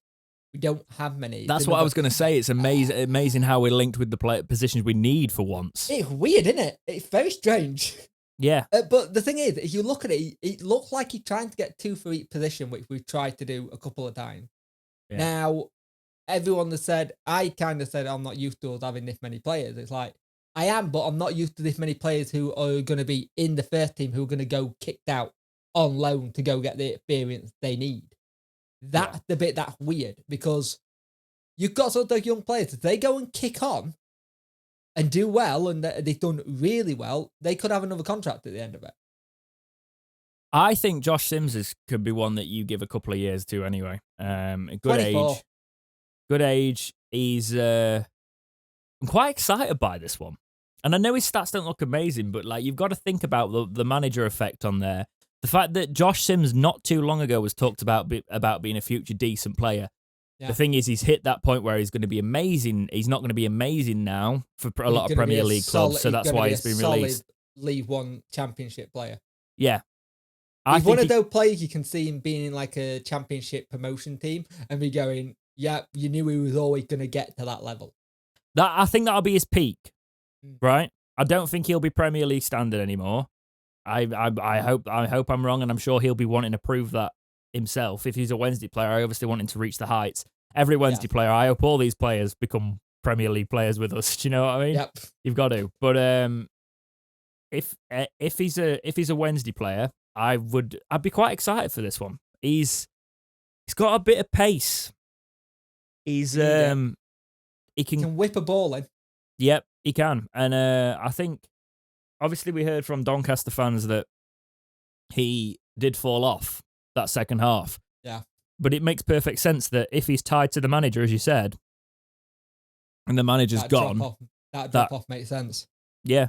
We don't have many. That's what I was going to say. It's amazing how we're linked with the positions we need for once. It's weird, isn't it? It's very strange. Yeah. But the thing is, if you look at it, it looks like he's trying to get 2 for each position, which we've tried to do a couple of times. Yeah. Now, everyone has said, I kind of said, I'm not used to us having this many players. It's like, I am, but I'm not used to this many players who are going to be in the first team who are going to go kicked out on loan to go get the experience they need. That's the bit that's weird, because you've got some of those young players. If they go and kick on and do well, and they've done really well, they could have another contract at the end of it. I think Josh Sims could be one that you give a couple of years to anyway. Good 24. age. Good age. He's... I'm quite excited by this one. And I know his stats don't look amazing, but like you've got to think about the manager effect on there. The fact that Josh Sims not too long ago was talked about being a future decent player. Yeah. The thing is, he's hit that point where he's going to be amazing. He's not going to be amazing now for a lot of Premier League clubs, so that's why he's been released. League One Championship player. Yeah. He's one of those players you can see him being in like a Championship promotion team and be going, yeah, you knew he was always going to get to that level. I think that'll be his peak, right? I don't think he'll be Premier League standard anymore. I hope I'm wrong, and I'm sure he'll be wanting to prove that himself. If he's a Wednesday player, I obviously want him to reach the heights. Every Wednesday player, I hope all these players become Premier League players with us. Do you know what I mean? Yep. You've got to. But if he's a Wednesday player, I'd be quite excited for this one. He's got a bit of pace. He can whip a ball in. Yep, he can. And I think, obviously, we heard from Doncaster fans that he did fall off that second half. Yeah. But it makes perfect sense that if he's tied to the manager, as you said, and the manager's gone, that drop off makes sense. Yeah.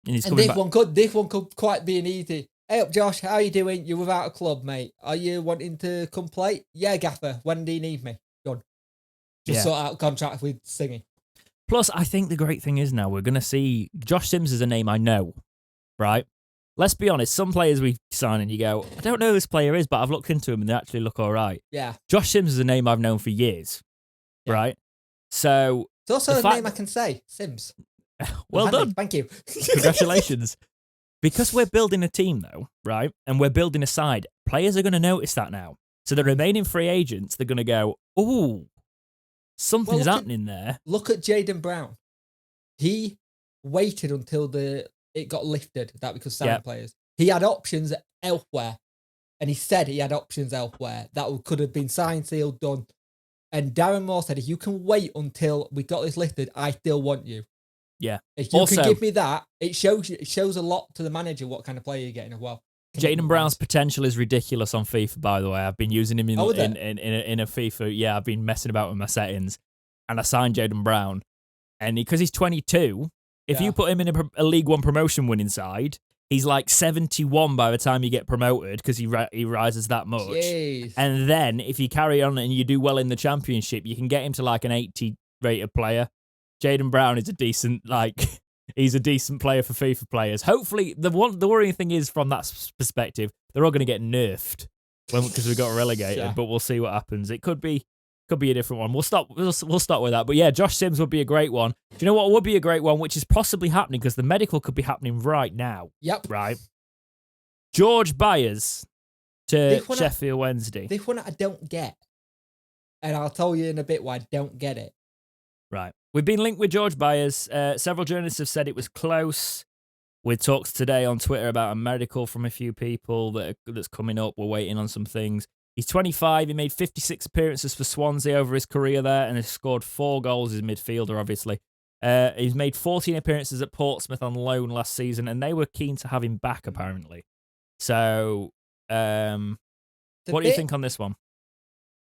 And this one could quite be an easy. Hey up, Josh, how you doing? You're without a club, mate. Are you wanting to come play? Yeah, Gaffer. When do you need me? Done. Just sort out contract with Singy. Plus, I think the great thing is now we're going to see Josh Sims is a name I know, right? Let's be honest. Some players we sign and you go, I don't know who this player is, but I've looked into him and they actually look all right. Yeah. Josh Sims is a name I've known for years, right? So it's also a name I can say, Sims. Well done. Thank you. Congratulations. Because we're building a team, though, right? And we're building a side. Players are going to notice that now. So the remaining free agents, they're going to go, ooh, something's happening there. Look at Jayden Brown. He waited until it got lifted that we could sign players. He had options elsewhere. And he said he had options elsewhere that could have been signed, sealed, done. And Darren Moore said, if you can wait until we got this lifted, I still want you. Yeah. If you can give me that, it shows a lot to the manager what kind of player you're getting as well. Jayden Brown's potential is ridiculous on FIFA, by the way. I've been using him in a FIFA. Yeah, I've been messing about with my settings. And I signed Jayden Brown. And because he's 22, if you put him in a League One promotion winning side, he's like 71 by the time you get promoted because he rises that much. Jeez. And then if you carry on and you do well in the Championship, you can get him to like an 80 rated player. Jayden Brown is a decent player for FIFA players. Hopefully, the worrying thing is from that perspective, they're all going to get nerfed because we got relegated. But we'll see what happens. It could be a different one. We'll start with that. But yeah, Josh Sims would be a great one. Do you know what would be a great one, which is possibly happening because the medical could be happening right now? Yep. Right. George Byers to Sheffield Wednesday. This one I don't get, and I'll tell you in a bit why I don't get it. Right. We've been linked with George Byers. Several journalists have said it was close. With talks today on Twitter about a medical from a few people that's coming up. We're waiting on some things. He's 25. He made 56 appearances for Swansea over his career there and has scored 4 goals as midfielder, obviously. He's made 14 appearances at Portsmouth on loan last season, and they were keen to have him back, apparently. So, what do you think on this one?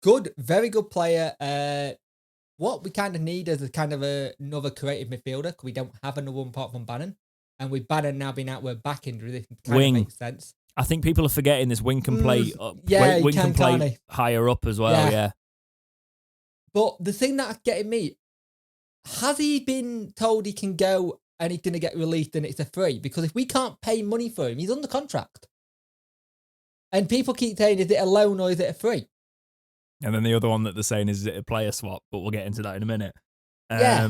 Good, very good player. What we kind of need is a kind of another creative midfielder because we don't have another one apart from Bannon. And with Bannon now being out with back injury, this kind of makes sense. I think people are forgetting this wing can play wing can play higher up as well, yeah. But the thing that's getting me, has he been told he can go and he's going to get released and it's a free? Because if we can't pay money for him, he's under contract. And people keep saying, is it a loan or is it a free? And then the other one that they're saying is it a player swap, but we'll get into that in a minute. Yeah.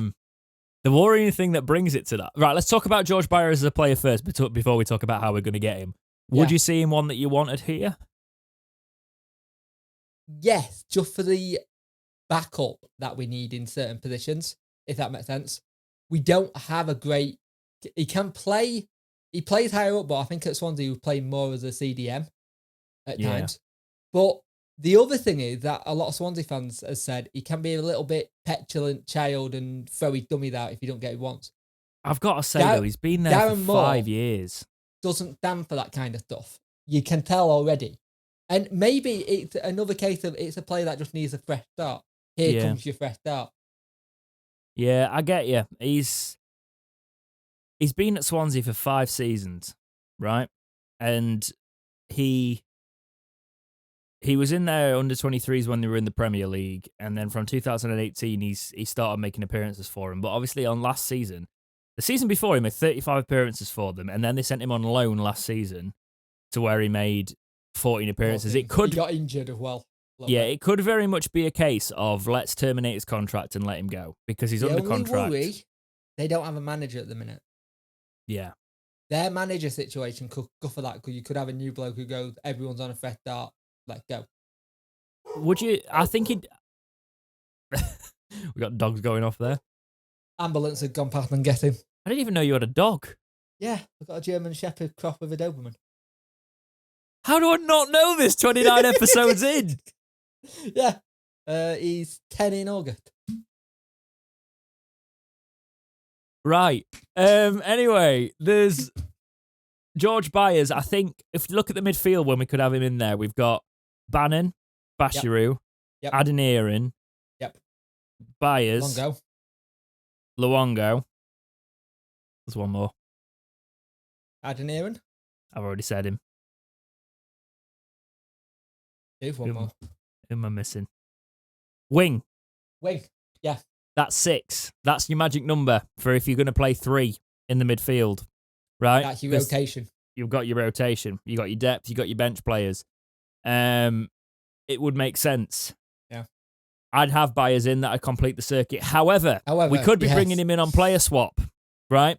The worrying thing that brings it to that. Right, let's talk about George Byers as a player first before we talk about how we're going to get him. Would you see him one that you wanted here? Yes, just for the backup that we need in certain positions, if that makes sense. We don't have a great... He can play... He plays higher up, but I think at Swansea he was playing more as a CDM at times. But the other thing is that a lot of Swansea fans have said he can be a little bit petulant child and throw his dummies out if you don't get what he wants. I've got to say, though, he's been there for 5 years. Doesn't stand for that kind of stuff. You can tell already. And maybe it's another case of it's a player that just needs a fresh start. Here comes your fresh start. Yeah, I get you. He's been at Swansea for 5 seasons, right? And he was in there under 23s when they were in the Premier League, and then from 2018 he started making appearances for him. But obviously on last season, the season before he made 35 appearances for them, and then they sent him on loan last season to where he made 14 appearances. He got injured as well. It could very much be a case of let's terminate his contract and let him go because he's under contract. Worry, they don't have a manager at the minute. Yeah. Their manager situation could go for that because you could have a new bloke who goes, everyone's on a fresh start, let's go. Would you? I think he'd... We got dogs going off there. Ambulance had gone past and get him. I didn't even know you had a dog. Yeah, I've got a German Shepherd cross with a Doberman. How do I not know this 29 episodes in? Yeah. He's 10 in August. Right. Anyway, there's George Byers. I think if you look at the midfield when we could have him in there, we've got Bannon, Bashiru, Adeniran, Byers, Luongo. There's one more. Adeniran? I've already said him. Who's one more? Who am I missing? Wing. Yeah. That's 6. That's your magic number for if you're going to play 3 in the midfield, right? That's your rotation. You've got your rotation. You got your depth. You got your bench players. It would make sense. Yeah. I'd have Byers in that I'd complete the circuit. However, we could be bringing him in on player swap, right?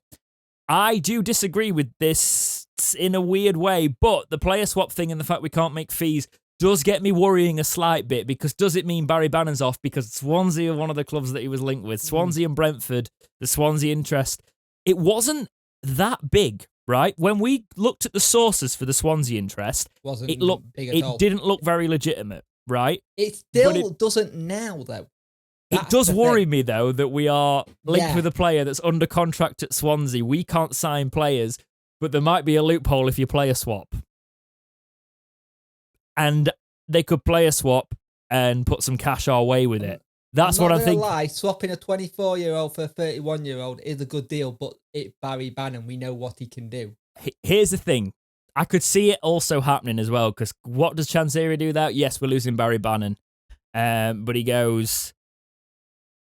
I do disagree with this in a weird way, but the player swap thing and the fact we can't make fees does get me worrying a slight bit, because does it mean Barry Bannon's off because Swansea are one of the clubs that he was linked with? Swansea and Brentford, the Swansea interest. It wasn't that big, right? When we looked at the sources for the Swansea interest, it didn't look very legitimate, right? It still doesn't now, though. It does worry me, though, that we are linked with a player that's under contract at Swansea. We can't sign players, but there might be a loophole if you play a swap. And they could play a swap and put some cash our way with it. That's what I'm thinking. Lie, swapping a 24-year-old for a 31-year-old is a good deal, but it's Barry Bannon. We know what he can do. Here's the thing. I could see it also happening as well, because what does Chansiri do that? Yes, we're losing Barry Bannon. But he goes...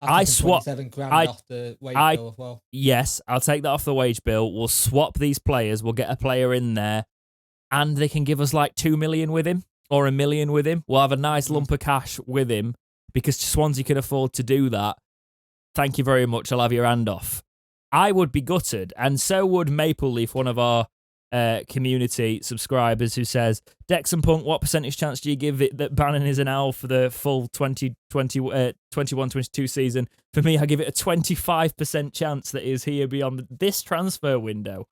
I swap 27 grand off the wage bill as well. Yes, I'll take that off the wage bill. We'll swap these players. We'll get a player in there, and they can give us like 2 million with him or 1 million with him. We'll have a nice lump of cash with him because Swansea can afford to do that. Thank you very much. I'll have your hand off. I would be gutted, and so would Maple Leaf, one of our community subscribers, who says, Dex and Punk, what percentage chance do you give it that Bannon is an owl for the full 21-22 season? For me, I give it a 25% chance that he is here beyond this transfer window.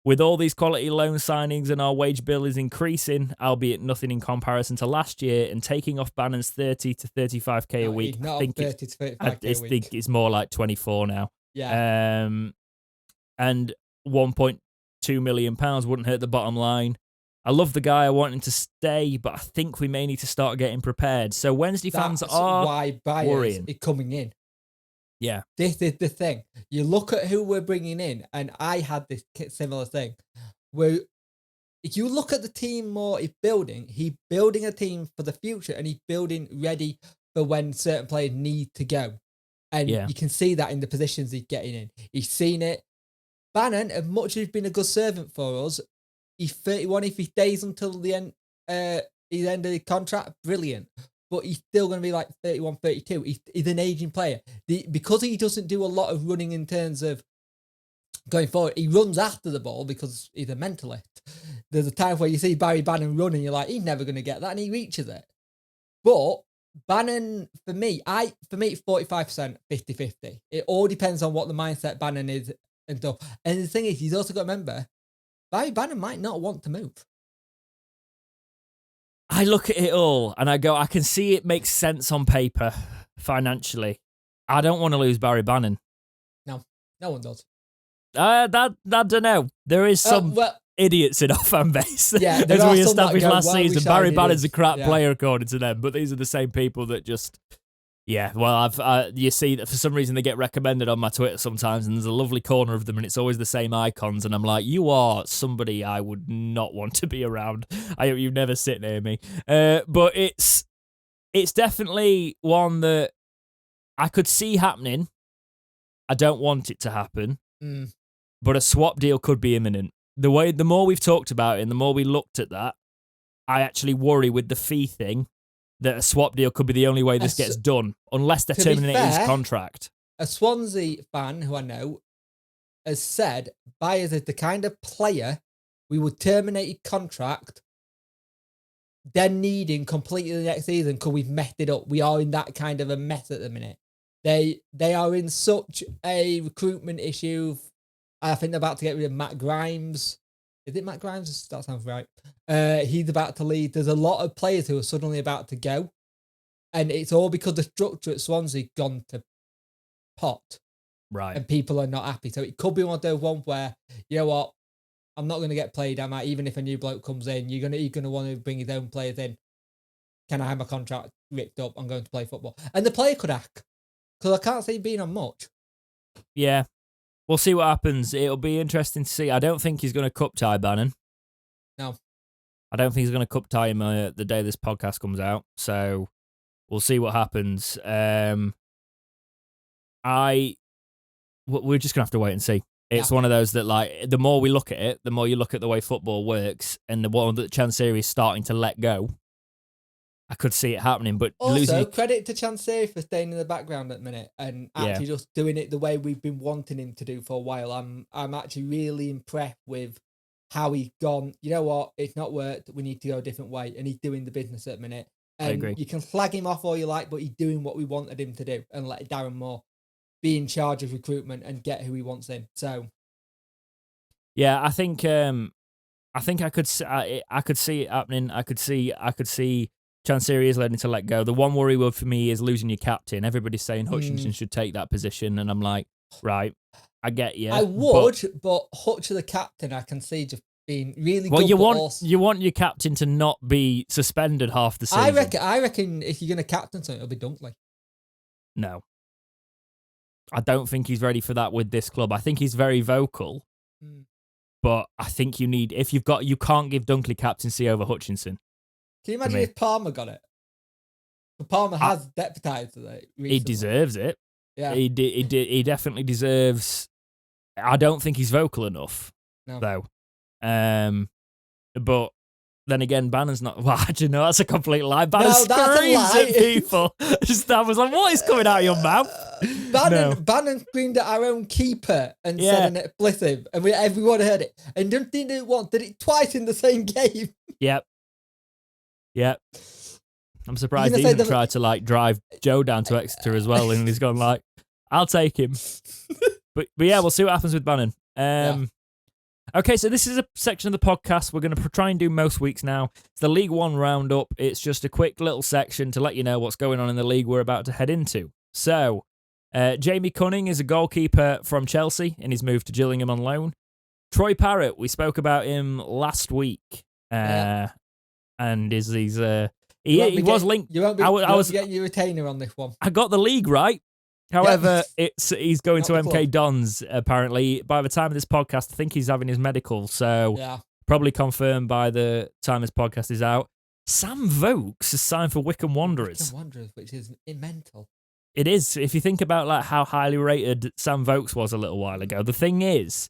With all these quality loan signings and our wage bill is increasing, albeit nothing in comparison to last year, and taking off Bannon's 30 to 35k a week, I think it's more like 24 now. Yeah. And 1.2 million pounds wouldn't hurt the bottom line. I love the guy. I want him to stay, but I think we may need to start getting prepared. So Wednesday fans are why Byers is coming in. Yeah. This is the thing. You look at who we're bringing in, and I had this similar thing. Where if you look at the team more he's building a team for the future, and he's building ready for when certain players need to go. And you can see that in the positions he's getting in. He's seen it. Bannon, as much as he's been a good servant for us, he's 31. If he stays until the end, his end of the contract, brilliant. but he's still going to be like 31, 32. He's an aging player. Because he doesn't do a lot of running in terms of going forward, he runs after the ball because he's a mentalist. There's a time where you see Barry Bannon run and you're like, he's never going to get that, and he reaches it. But Bannon, for me, it's 45%, 50-50. It all depends on what the mindset Bannon is and stuff. And the thing is, he's also got to remember, Barry Bannon might not want to move. I look at it all and I go, I can see it makes sense on paper financially. I don't want to lose Barry Bannon. No one does. I don't know. There is some idiots in our fan base. Yeah, as we established last season. Barry Bannon's a crap Yeah. player according to them, but these are the same people that just... Yeah, well, you see that for some reason they get recommended on my Twitter sometimes, and there's a lovely corner of them, and it's always the same icons, and I'm like, you are somebody I would not want to be around. I hope you never sit near me. But it's definitely one that I could see happening. I don't want it to happen, but a swap deal could be imminent. The more we've talked about it, and the more we looked at that, I actually worry with the fee thing that a swap deal could be the only way this gets done, unless they're terminating his contract. A Swansea fan who I know has said Byers is the kind of player we would terminate his contract, then needing completely the next season because we've messed it up. We are in that kind of a mess at the minute. They are in such a recruitment issue. I think they're about to get rid of Matt Grimes. Is it Matt Grimes? That sounds right. He's about to leave. There's a lot of players who are suddenly about to go. And it's all because the structure at Swansea gone to pot. Right. And people are not happy. So it could be one of those ones where, you know what, I'm not going to get played, am I? Even if a new bloke comes in, he's going to want to bring his own players in. Can I have my contract ripped up? I'm going to play football. And the player could hack. Because I can't see him being on much. Yeah. We'll see what happens. It'll be interesting to see. I don't think he's going to cup tie Bannon. No. I don't think he's going to cup tie him the day this podcast comes out. So we'll see what happens. We're just going to have to wait and see. It's one of those that, like, the more we look at it, the more you look at the way football works, and the one that Chansiri is starting to let go, I could see it happening. But also, credit to Chansiri for staying in the background at the minute and actually just doing it the way we've been wanting him to do for a while. I'm actually really impressed with how he's gone. You know what? It's not worked. We need to go a different way. And he's doing the business at the minute. And I agree. You can flag him off all you like, but he's doing what we wanted him to do and let Darren Moore be in charge of recruitment and get who he wants in. So, yeah, I think I could see it happening. I could see Chansiri is learning to let go. The one worry word for me is losing your captain. Everybody's saying Hutchinson should take that position, and I'm like, right, I get you. I would, but Hutch the captain, I can see just being really good. Well, you want your captain to not be suspended half the season. I reckon if you're going to captain something, it'll be Dunkley. No. I don't think he's ready for that with this club. I think he's very vocal, but I think you can't give Dunkley captaincy over Hutchinson. Can you imagine if Palmer got it? But Palmer has deputised it recently. He deserves it. Yeah, he definitely deserves. I don't think he's vocal enough, though. But then again, Bannon's not. Well, do you know that's a complete lie? Bannon screams at people. I was like, "What is coming out of your mouth?" Bannon screamed at our own keeper and said an expletive, and everyone heard it. And didn't do it once, did it twice in the same game. Yep. I'm surprised he even tried to drive Joe down to Exeter as well, and he's gone like, "I'll take him." but yeah, we'll see what happens with Bannon. Okay, so this is a section of the podcast we're going to try and do most weeks now. It's the League One roundup. It's just a quick little section to let you know what's going on in the league we're about to head into. So, Jamie Cunning is a goalkeeper from Chelsea, and he's moved to Gillingham on loan. Troy Parrott, we spoke about him last week. And he was linked. You won't be getting your retainer on this one. I got the league right. However, he's going to MK Dons, apparently. By the time of this podcast, I think he's having his medical, so probably confirmed by the time this podcast is out. Sam Vokes has signed for Wickham Wanderers. Wickham Wanderers, which is mental. It is. If you think about how highly rated Sam Vokes was a little while ago, the thing is,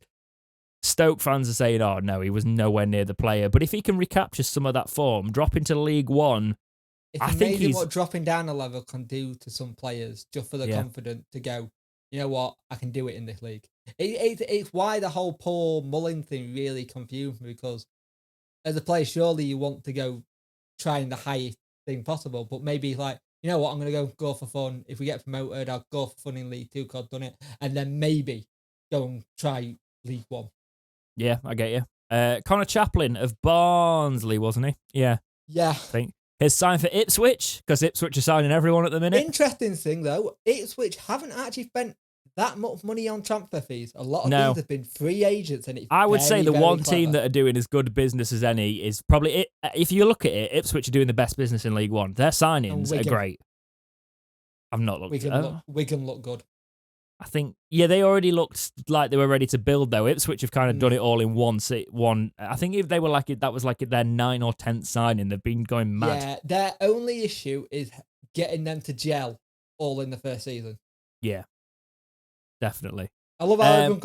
Stoke fans are saying, oh no, he was nowhere near the player. But if he can recapture some of that form, drop into League One it's amazing what dropping down a level can do to some players just for the confidence to go, you know what, I can do it in this league. It's why the whole Paul Mullin thing really confused me, because as a player, surely you want to go trying the highest thing possible, but maybe like, you know what, I'm going to go for fun. If we get promoted, I'll go for fun in League 2 because I've done it, and then maybe go and try League 1. Yeah, I get you. Connor Chaplin of Barnsley, wasn't he? Yeah. Yeah. I think his sign for Ipswich, because Ipswich are signing everyone at the minute. Interesting thing, though, Ipswich haven't actually spent that much money on transfer fees. A lot of these have been free agents, and I would say the one team that are doing as good business as any is probably it. If you look at it, Ipswich are doing the best business in League One. Their signings are great. I've not looked at Wigan look good. I think, they already looked like they were ready to build, though. Ipswich have kind of done it all in one. I think if they were like it, that was like their 9th or 10th signing. They've been going mad. Yeah, their only issue is getting them to gel all in the first season. Yeah, definitely. I love how everyone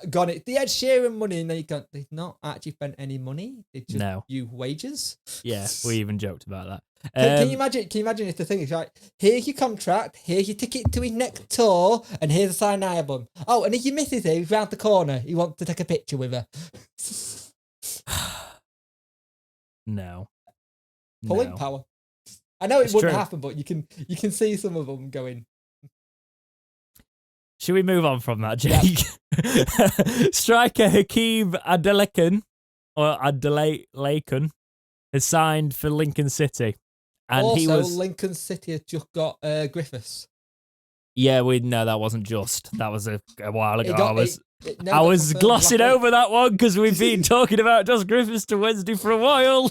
gone it. The Ed Sheeran money, and they've not actually spent any money. They just use wages. Yeah, we even joked about that. Can you imagine? Can you imagine if the thing is like, here's your contract, here's your ticket to his next tour, and here's a signed album. Oh, and if your missus here, he's round the corner, he wants to take a picture with her. No. Pulling power. I know it wouldn't happen, but you can see some of them going. Should we move on from that, Jake? Yep. Striker Hakeem Adelakan, or Adelakan, has signed for Lincoln City. And also, Lincoln City has just got Griffiths. Yeah, no, that wasn't just. That was a while ago. I was glossing over that one because we've been talking about Josh Griffiths to Wednesday for a while.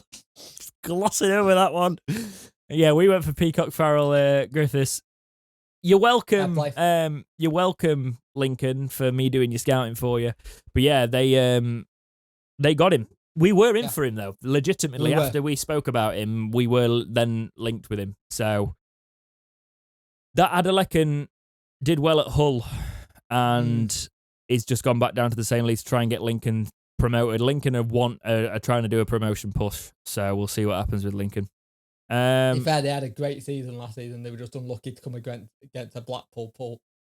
Glossing over that one. Yeah, we went for Peacock Farrell Griffiths. You're welcome. You're welcome, Lincoln, for me doing your scouting for you. But yeah, they got him. We were in for him though. Legitimately, after we spoke about him, we were then linked with him. So that Adelakan did well at Hull, and he's just gone back down to the same league to try and get Lincoln promoted. Lincoln are trying to do a promotion push, so we'll see what happens with Lincoln. In fact, they had a great season last season. They were just unlucky to come against a Blackpool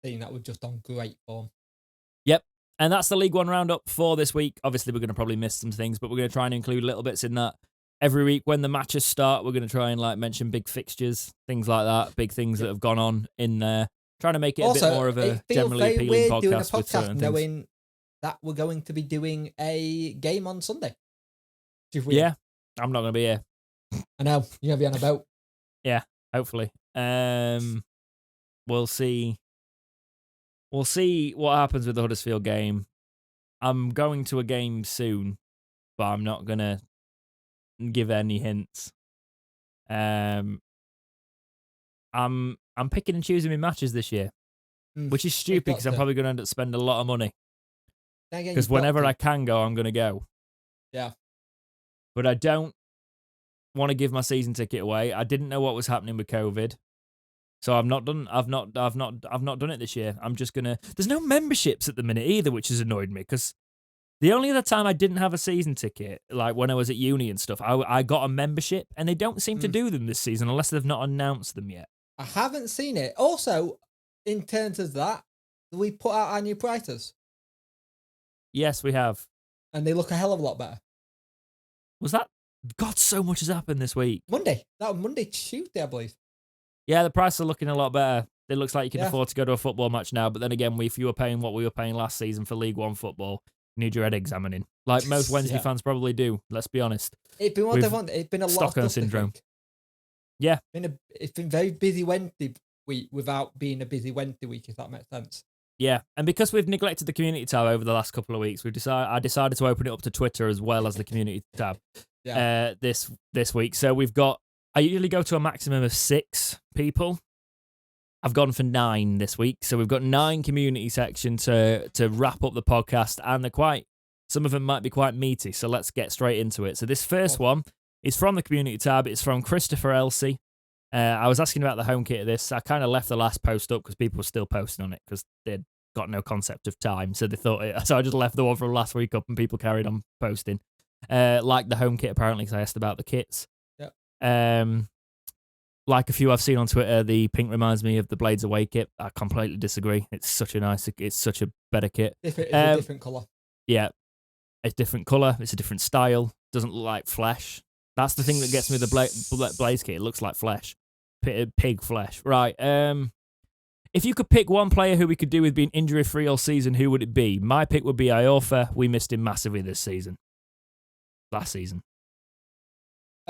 team that was just on great form. Yep. And that's the League One roundup for this week. Obviously, we're going to probably miss some things, but we're going to try and include little bits in that. Every week when the matches start, we're going to try and mention big fixtures, things like that, big things that have gone on in there. Trying to make it also, a bit more of a generally appealing podcast, doing a podcast with certain knowing things. That we're going to be doing a game on Sunday. Yeah, I'm not going to be here. I know, you're going to be on a boat. Yeah, hopefully. We'll see. We'll see what happens with the Huddersfield game. I'm going to a game soon, but I'm not going to give any hints. I'm picking and choosing my matches this year, which is stupid because I'm probably going to end up spending a lot of money. Because whenever I can go, I'm going to go. Yeah. But I don't want to give my season ticket away. I didn't know what was happening with COVID. So I've not done it this year. I'm just gonna. There's no memberships at the minute either, which has annoyed me because the only other time I didn't have a season ticket, like when I was at uni and stuff, I got a membership, and they don't seem to do them this season unless they've not announced them yet. I haven't seen it. Also, in terms of that, we put out our new prices. Yes, we have, and they look a hell of a lot better. Was that? God, so much has happened this week. Monday, Tuesday, I believe. Yeah, the prices are looking a lot better. It looks like you can afford to go to a football match now. But then again, if you were paying what we were paying last season for League One football, you need your head examining. Like most Wednesday fans probably do. Let's be honest. It's been what they want. It's been a lot Stockholm of stuff, syndrome. Yeah. It's been very busy Wednesday week without being a busy Wednesday week, if that makes sense. Yeah, and because we've neglected the community tab over the last couple of weeks, I decided to open it up to Twitter as well as the community tab this week. So we've got. I usually go to a maximum of 6 people. I've gone for 9 this week, so we've got 9 community sections to wrap up the podcast, and some of them might be quite meaty, so let's get straight into it. So this first one is from the community tab. It's from Christopher Elsey. I was asking about the home kit of this. I kind of left the last post up because people were still posting on it because they'd got no concept of time, so they thought so I just left the one from last week up, and people carried on posting. Like the home kit apparently, because I asked about the kits. like a few I've seen on Twitter, the pink reminds me of the Blades Away kit. I completely disagree. It's such a better kit. It's a different colour. Yeah, it's different colour. It's a different style. Doesn't look like flesh. That's the thing that gets me the Blaze kit. It looks like flesh, pig flesh. Right. If you could pick one player who we could do with being injury free all season, who would it be? My pick would be Iorfa. We missed him massively this season. Last season.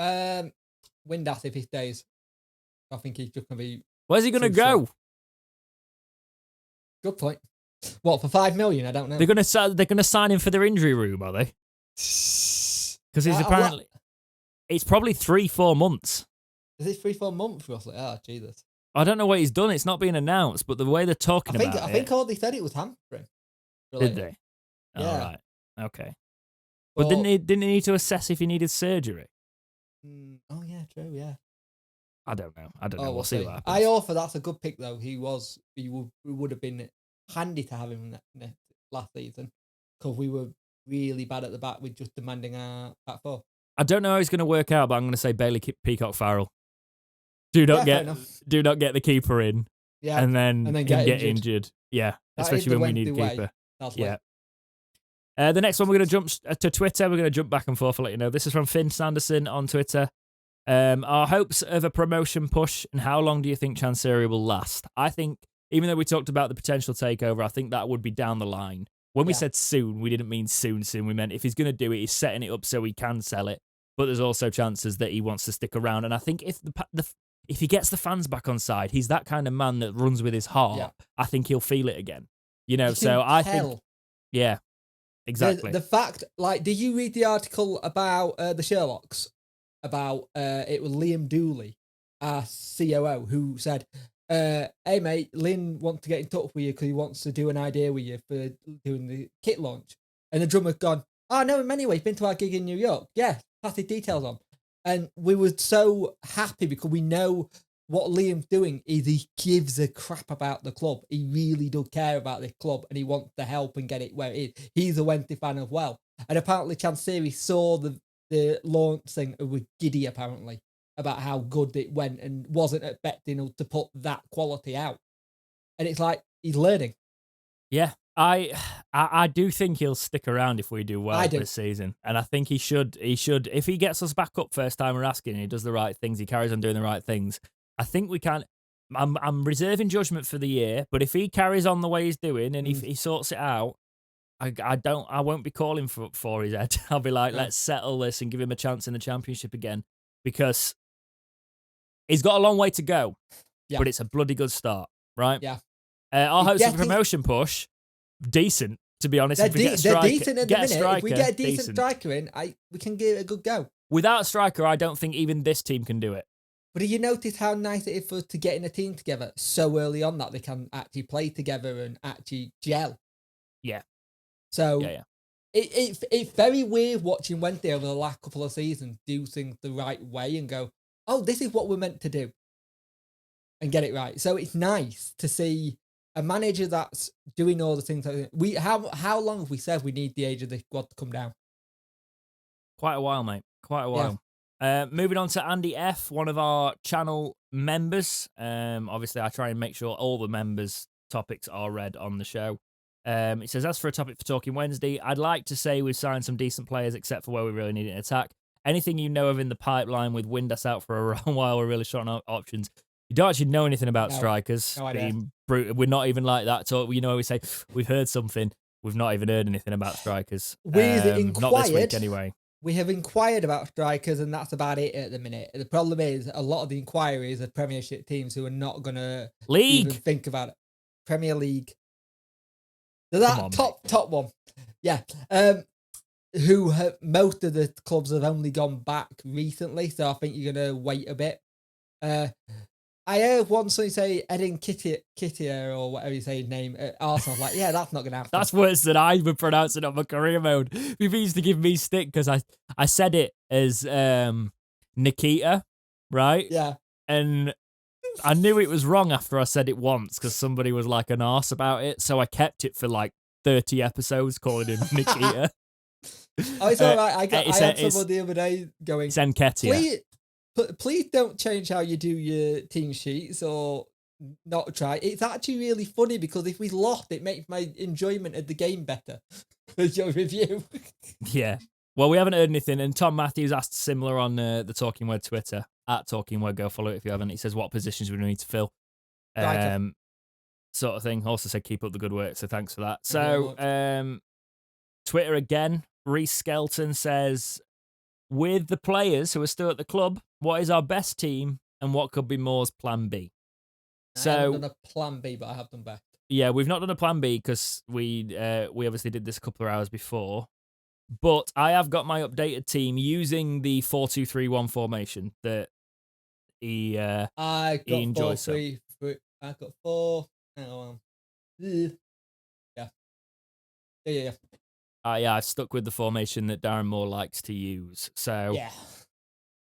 Windass if he stays. I think he's just going to be... Where's he going to go? Good point. What, for 5 million? I don't know. They're going to sign him for their injury room, are they? Because he's apparently... It's probably 3-4 months. Is it 3-4 months, roughly? Oh, Jesus. I don't know what he's done. It's not being announced, but the way they're talking about it... I think all they said it was hamstring. Did they? Yeah. All right. Okay. But didn't he need to assess if he needed surgery? Oh, yeah, true, yeah. I don't know. We'll see what happens. Iorfa, that's a good pick, though. He would have been handy to have him last season because we were really bad at the back with just demanding our back four. I don't know how he's going to work out, but I'm going to say Bailey Peacock Farrell. Do not get the keeper in, and then get injured. Yeah, that especially when we need a keeper. Yeah. The next one, we're going to jump to Twitter. We're going to jump back and forth. I'll let you know. This is from Finn Sanderson on Twitter. Our hopes of a promotion push, and how long do you think Chancery will last? I think, even though we talked about the potential takeover, I think that would be down the line. When we said soon, we didn't mean soon. We meant if he's going to do it, he's setting it up so he can sell it. But there's also chances that he wants to stick around. And I think if he gets the fans back on side, he's that kind of man that runs with his heart. Yeah. I think he'll feel it again. So I think... Yeah, exactly. The fact, did you read the article about the Sherlocks? About it was Liam Dooley, our COO, who said, hey mate, Lynn wants to get in touch with you because he wants to do an idea with you for doing the kit launch. And the drummer's gone, oh, I know him anyway, he's been to our gig in New York. Yeah, pass his details on. And we were so happy because we know what Liam's doing is he gives a crap about the club. He really does care about this club and he wants to help and get it where it is. He's a Wednesday fan as well. And apparently Chancery saw the launch thing and was giddy apparently about how good it went and wasn't expecting us to put that quality out. And it's like he's learning. Yeah, I do think he'll stick around if we do well this season, and I think he should. If he gets us back up first time we're asking, and he does the right things, he carries on doing the right things. I think we can. I'm reserving judgment for the year, but if he carries on the way he's doing and if he sorts it out, I won't be calling for his head. I'll be like, let's settle this and give him a chance in the Championship again, because he's got a long way to go, but it's a bloody good start, right? Yeah. Our hopes of a promotion push, decent, to be honest. If we get a striker, they're decent at the minute. If we get a decent striker in, we can give it a good go. Without a striker, I don't think even this team can do it. But do you notice how nice it is for us to get in a team together so early on that they can actually play together and actually gel? Yeah. So it's very weird watching Wednesday over the last couple of seasons do things the right way and go, oh, this is what we're meant to do, and get it right. So it's nice to see a manager that's doing all the things. How long have we said we need the age of the squad to come down? Quite a while, mate. Quite a while. Yeah. Moving on to Andy F, one of our channel members. Obviously, I try and make sure all the members' topics are read on the show. It says, as for a topic for Talking Wednesday, I'd like to say we've signed some decent players except for where we really need an attack. Anything you know of in the pipeline with Windass out for a while, we're really short on options. You don't actually know anything about strikers. No idea. We're not even like that. So, we say, we've heard something. We've not even heard anything about strikers. We've inquired. Not this week, anyway. We have inquired about strikers, and that's about it at the minute. The problem is, a lot of the inquiries are Premiership teams who are not going to even think about it. Premier League. That top one. Yeah. Most of the clubs have only gone back recently, so I think you're going to wait a bit. I heard once somebody say Edin Kittier or whatever you say his name at Arsenal. Like, yeah, that's not going to happen. That's worse than I would pronounce it on my career mode. People used to give me stick because I said it as Nikita, right? Yeah. And I knew it was wrong after I said it once because somebody was like an arse about it. So I kept it for like 30 episodes calling him Nikita. Oh, it's all right. I had someone the other day going, it's Nketiah. please don't change how you do your team sheets or not try. It's actually really funny because if we lost, it makes my enjoyment of the game better. Your review. Yeah. Well, we haven't heard anything, and Tom Matthews asked similar on the Talking Word Twitter, at Talking Word. Go follow it if you haven't. He says, what positions we need to fill? Sort of thing. Also said, keep up the good work, so thanks for that. So, Twitter again, Reese Skelton says, with the players who are still at the club, what is our best team, and what could be Moore's plan B? I haven't done a plan B, but I have done best. Yeah, we've not done a plan B because we obviously did this a couple of hours before. But I have got my updated team using the 4-2-3-1 formation that he enjoys. I got 4. Hang on. Yeah. Yeah. I've stuck with the formation that Darren Moore likes to use. So yeah.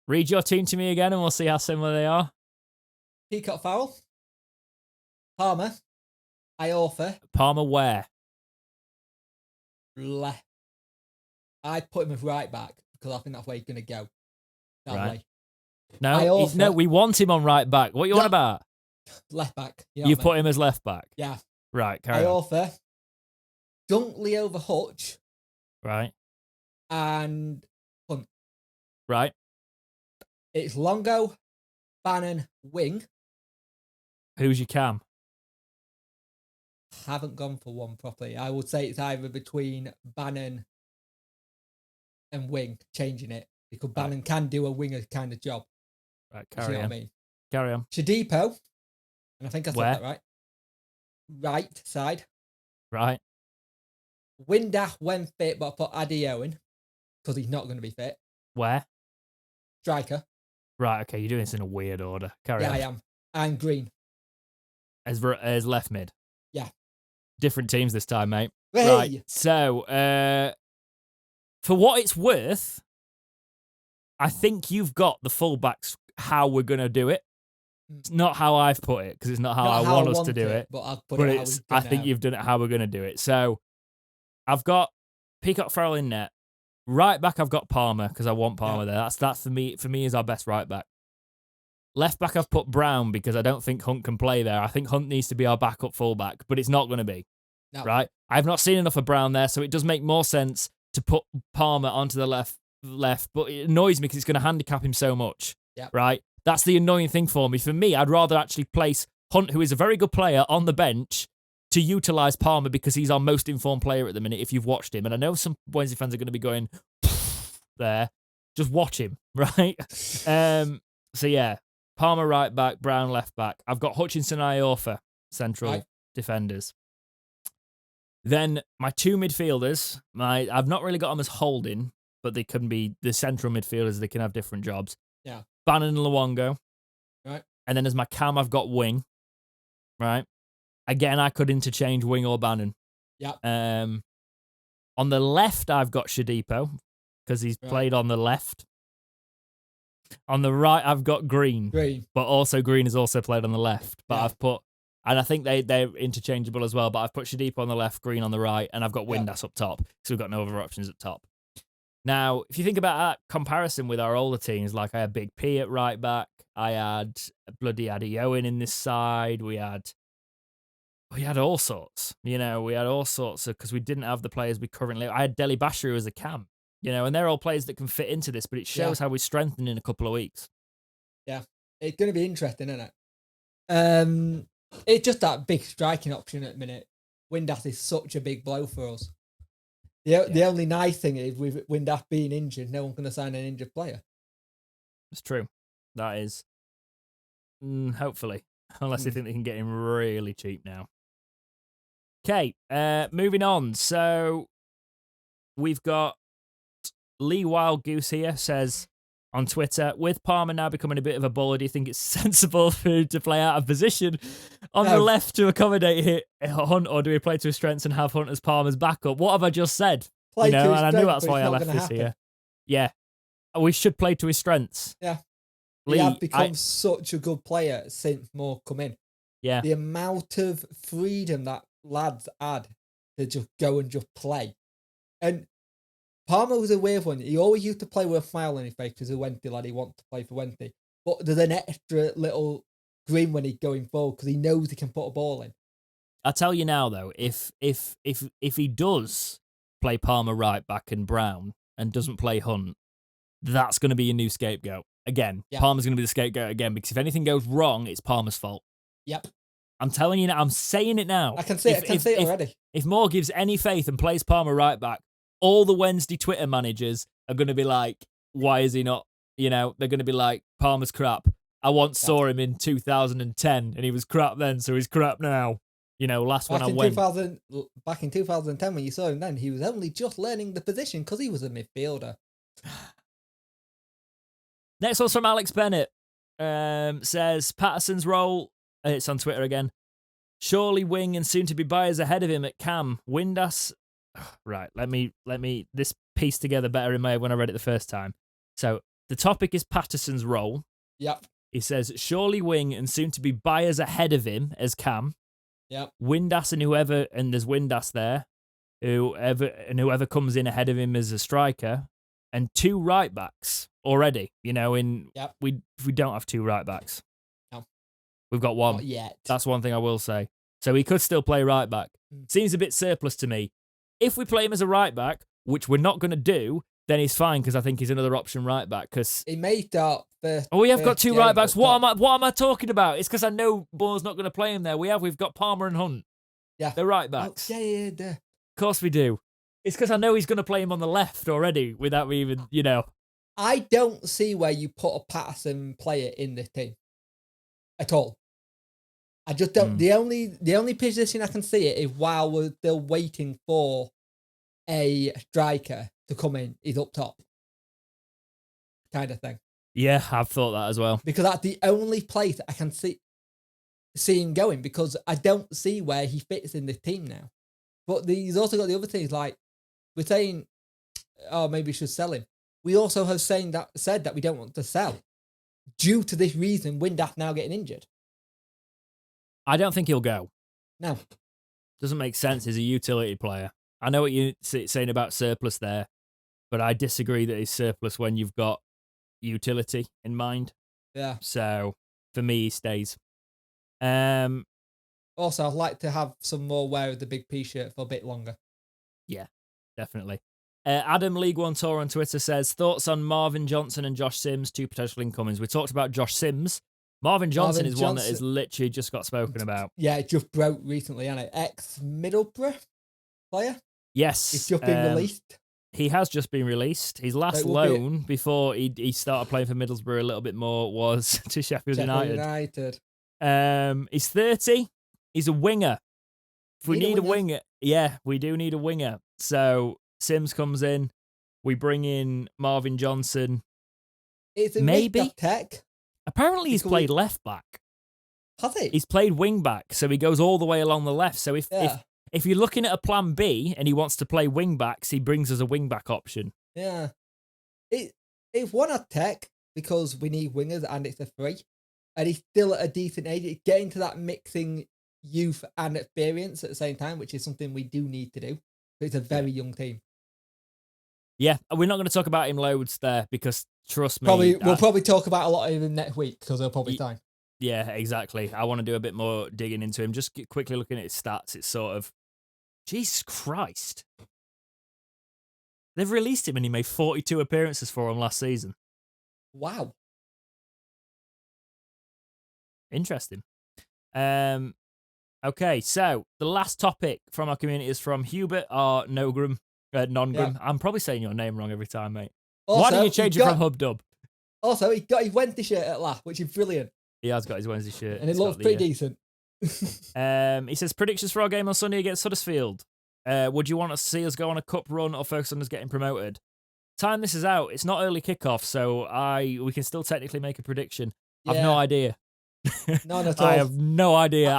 Read your team to me again and we'll see how similar they are. Peacock Farrell. Palmer. Iorfa. Palmer where? Left. I put him as right back because I think that's where he's going to go. That way. No, we want him on right back. What are you on about? Left back. You've put him as left back? Yeah. Right, carry on. Iorfa. Dunkley over Hutch. Right. And Hunt. Right. It's Longo, Bannon, wing. Who's your cam? Haven't gone for one properly. I would say it's either between Bannon and wing, changing it. Because Bannon can do a winger kind of job. Right, carry on. You know what I mean? Carry on. Shadipo. And I think I said that right. Right side. Right. Windass when fit, but I put Addy Owen because he's not going to be fit. Where? Striker. Right, okay, you're doing this in a weird order. Carry on. Yeah, I am. And Green. As left mid? Yeah. Different teams this time, mate. Hey! Right, so, for what it's worth, I think you've got the fullbacks how we're going to do it. It's not how I've put it, because it's not how I want us to do it. But I've put it how I think you've done it how we're going to do it. So, I've got Peacock Farrell in net. Right back, I've got Palmer, because I want Palmer there. That's for me is our best right back. Left back, I've put Brown, because I don't think Hunt can play there. I think Hunt needs to be our backup fullback, but it's not going to be. No. Right? I've not seen enough of Brown there, so it does make more sense to put Palmer onto the left, but it annoys me because it's going to handicap him so much. Yep. Right? That's the annoying thing for me. For me, I'd rather actually place Hunt, who is a very good player, on the bench to utilise Palmer because he's our most informed player at the minute if you've watched him. And I know some Wednesday fans are going to be going, there. Just watch him, right? So yeah, Palmer right back, Brown left back. I've got Hutchinson and Iorfa, central defenders. Then my two midfielders, I've not really got them as holding, but they can be the central midfielders. They can have different jobs. Yeah. Bannon and Luongo. Right. And then as my cam, I've got wing. Right. Again, I could interchange wing or Bannon. Yeah. On the left, I've got Shadipo because he's played on the left. On the right, I've got Green. But also Green has also played on the left. But I've put, and I think they're interchangeable as well, but I've put Shadipo on the left, Green on the right, and I've got Windass up top. So we've got no other options at top. Now, if you think about that comparison with our older teams, like I had Big P at right back, I had bloody Addy Owen in this side, we had all sorts, we had all sorts of, because we didn't have the players we currently, I had Deli Bashiru as a cam, and they're all players that can fit into this, but it shows how we strengthen in a couple of weeks. Yeah. It's going to be interesting, isn't it? It's just that big striking option at the minute. Windass is such a big blow for us. The only nice thing is with Windass being injured, no one's going to sign an injured player. It's true. That is. Hopefully. Unless they think they can get him really cheap now. Okay, moving on. So we've got Lee Wild Goose here says on Twitter, with Palmer now becoming a bit of a baller, do you think it's sensible for him to play out of position on the left to accommodate Hunt, or do we play to his strengths and have Hunt as Palmer's backup? What have I just said? And I knew that's why I left this here. Yeah, we should play to his strengths. Yeah. Lee, he has become such a good player since Moore come in. Yeah. The amount of freedom that lads had to just go and just play. And Palmer was a weird one. He always used to play with a smile on his face because he's a Wednesday lad. He wants to play for Wednesday. But there's an extra little grin when he's going forward because he knows he can put a ball in. I'll tell you now, though, if he does play Palmer right back and Brown and doesn't play Hunt, that's going to be a new scapegoat. Again, Palmer's going to be the scapegoat again because if anything goes wrong, it's Palmer's fault. Yep. I'm telling you now, I'm saying it now. I can see it already. If Moore gives any faith and plays Palmer right back, all the Wednesday Twitter managers are going to be like, why is he not, they're going to be like, Palmer's crap. I once saw him in 2010 and he was crap then, so he's crap now. Back in 2010 when you saw him then, he was only just learning the position because he was a midfielder. Next one's from Alex Bennett. Says, Patterson's role, it's on Twitter again, surely wing and soon to be buyers ahead of him at Cam. Windass. Right, let me this piece together better in my head when I read it the first time. So the topic is Patterson's role. Yep. He says, surely wing and soon to be buyers ahead of him as Cam. Yep. Windass and there's Windass there, whoever comes in ahead of him as a striker, and 2 right backs already. We don't have 2 right backs. No. We've got 1. Not yet. That's one thing I will say. So he could still play right back. Seems a bit surplus to me. If we play him as a right back, which we're not going to do, then he's fine because I think he's another option right back. Because he may start. We have got 2 right backs. What am I talking about? It's because I know Moore's not going to play him there. We've got Palmer and Hunt. Yeah, they're right backs. Oh, yeah. Of course we do. It's because I know he's going to play him on the left already without me even, I don't see where you put a Patterson player in this team at all. I just don't. The only position I can see it is while we're still waiting for a striker to come in, is up top, kind of thing. Yeah, I've thought that as well. Because that's the only place I can see him going, because I don't see where he fits in this team now. But he's also got the other things, like we're saying, oh, maybe we should sell him. We also have said that we don't want to sell due to this reason, Windass now getting injured. I don't think he'll go. No. Doesn't make sense. He's a utility player. I know what you're saying about surplus there, but I disagree that he's surplus when you've got utility in mind. Yeah. So for me, he stays. Also, I'd like to have some more wear of the big P shirt for a bit longer. Yeah, definitely. Adam League One Tour on Twitter says, thoughts on Marvin Johnson and Josh Sims, 2 potential incomings. We talked about Josh Sims. Marvin Johnson is one that has literally just got spoken about. Yeah, it just broke recently, hasn't it? Ex-Middlesbrough player? Yes. He's just been released. He has just been released. His last loan before he started playing for Middlesbrough a little bit more was to Sheffield United. He's 30. He's a winger. If we need a winger, we do need a winger. So Sims comes in. We bring in Marvin Johnson. It's a maybe tech. Apparently he's played left back. Has he? He's played wing back, so he goes all the way along the left. So if you're looking at a plan B and he wants to play wing backs, he brings us a wing back option. Yeah. It's one at tech because we need wingers and it's a free. And he's still at a decent age. It's getting to that mixing youth and experience at the same time, which is something we do need to do. But it's a very young team. Yeah, we're not going to talk about him loads there because, trust me... We'll probably talk about a lot of him next week because he'll probably time. Yeah, exactly. I want to do a bit more digging into him. Just quickly looking at his stats, it's sort of... Jesus Christ. They've released him and he made 42 appearances for him last season. Wow. Interesting. Okay, so the last topic from our community is from Hubert R. Nongram. Yeah. I'm probably saying your name wrong every time, mate. Also, why don't you change it from HubDub? Also, he got his Wednesday shirt at last, which is brilliant. He has got his Wednesday shirt. And it looks pretty decent. He says, predictions for our game on Sunday against Huddersfield. Would you want to see us go on a cup run or focus on us getting promoted? Time this is out. It's not early kickoff, so we can still technically make a prediction. Yeah. I've no idea. None at all. I have no idea.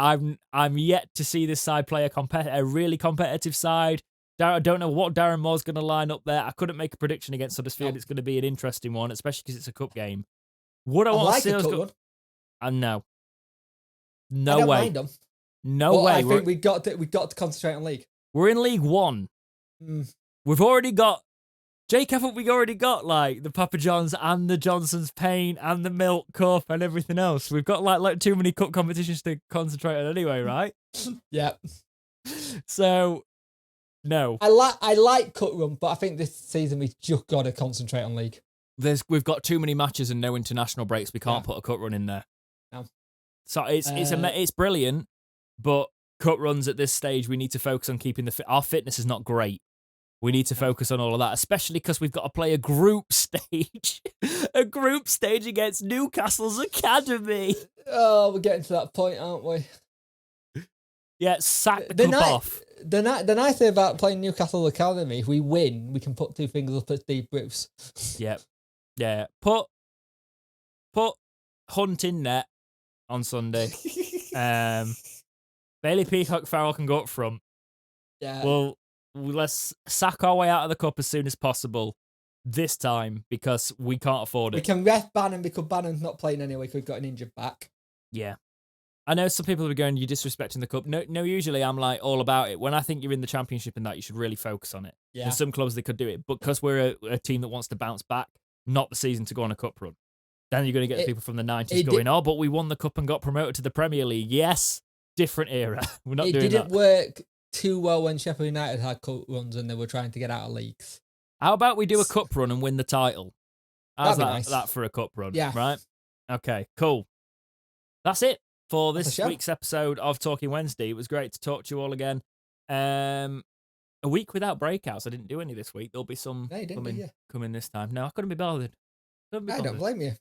I'm yet to see this side play a really competitive side. I don't know what Darren Moore's going to line up there. I couldn't make a prediction against Huddersfield. No. It's going to be an interesting one, especially because it's a cup game. Would I want to see us go? No. No way. Mind them. No way. I think we got to concentrate on league. We're in League One. We've already got Jake, haven't we already got like the Papa John's and the Johnson's Paint and the Milk Cup and everything else? We've got like too many cup competitions to concentrate on anyway, right? Yeah. So, no. I like Cup Run, but I think this season we've just got to concentrate on League. We've got too many matches and no international breaks. We can't put a Cup Run in there. No. So it's brilliant, but Cup Runs at this stage, we need to focus on keeping our fitness is not great. We need to focus on all of that, especially because we've got to play a group stage. A group stage against Newcastle's Academy. Oh, we're getting to that point, aren't we? Yeah, sack the cup off. The nice thing about playing Newcastle Academy, if we win, we can put 2 fingers up at Steve Bruce. Yep. Yeah. Put Hunt in net on Sunday. Bailey Peacock Farrell can go up front. Yeah. Well, let's sack our way out of the cup as soon as possible this time because we can't afford it. We can rest Bannon because Bannon's not playing anyway because we've got an injured back. Yeah. I know some people are going, you're disrespecting the cup. No, usually I'm like all about it. When I think you're in the championship and that, you should really focus on it. Yeah. There's some clubs that could do it, but because we're a team that wants to bounce back, not the season to go on a cup run. Then you're going to get people from the 90s going, oh, but we won the cup and got promoted to the Premier League. Yes, different era. We're not doing that. It didn't work too well when Sheffield United had cup runs and they were trying to get out of leagues. How about we do a cup run and win the title? How's nice. that for a cup run? Yeah. Right? Okay, cool. That's it for this week's episode of Talking Wednesday. It was great to talk to you all again. A week without breakouts. I didn't do any this week. There'll be some coming this time. No, I couldn't be bothered. I don't blame you.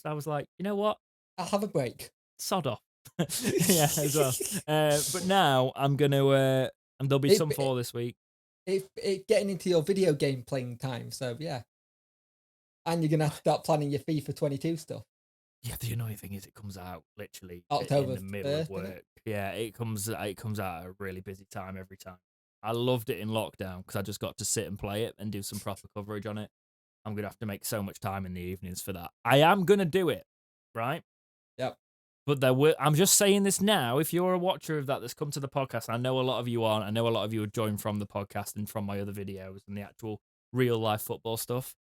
I was like, you know what? I'll have a break. Sod off. Yeah, as well. But now I'm going to, and there'll be some for this week. It getting into your video game playing time, so yeah. And you're going to have to start planning your FIFA 22 stuff. Yeah, the annoying thing is it comes out literally October in the middle of work. Yeah, it comes out at a really busy time every time. I loved it in lockdown because I just got to sit and play it and do some proper coverage on it. I'm going to have to make so much time in the evenings for that. I am going to do it, right? Yep. But I'm just saying this now. If you're a watcher of that's come to the podcast, I know a lot of you aren't. I know a lot of you have joined from the podcast and from my other videos and the actual real life football stuff.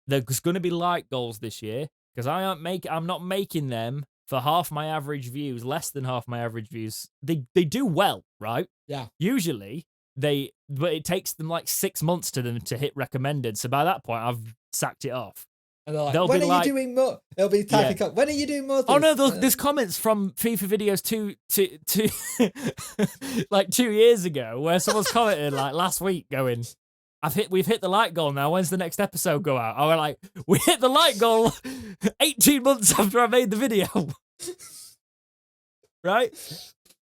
There's going to be like goals this year because I'm not making them for half my average views, less than half my average views. They do well, right? Yeah. Usually but it takes them like 6 months to them to hit recommended. So by that point, I've sacked it off. And they're like, when are you doing more? It'll be typing when are you doing more? Oh no, there's comments from FIFA videos like 2 years ago where someone's commented like last week going, we've hit the like goal now. When's the next episode go out? I was like, we hit the like goal 18 months after I made the video. Right?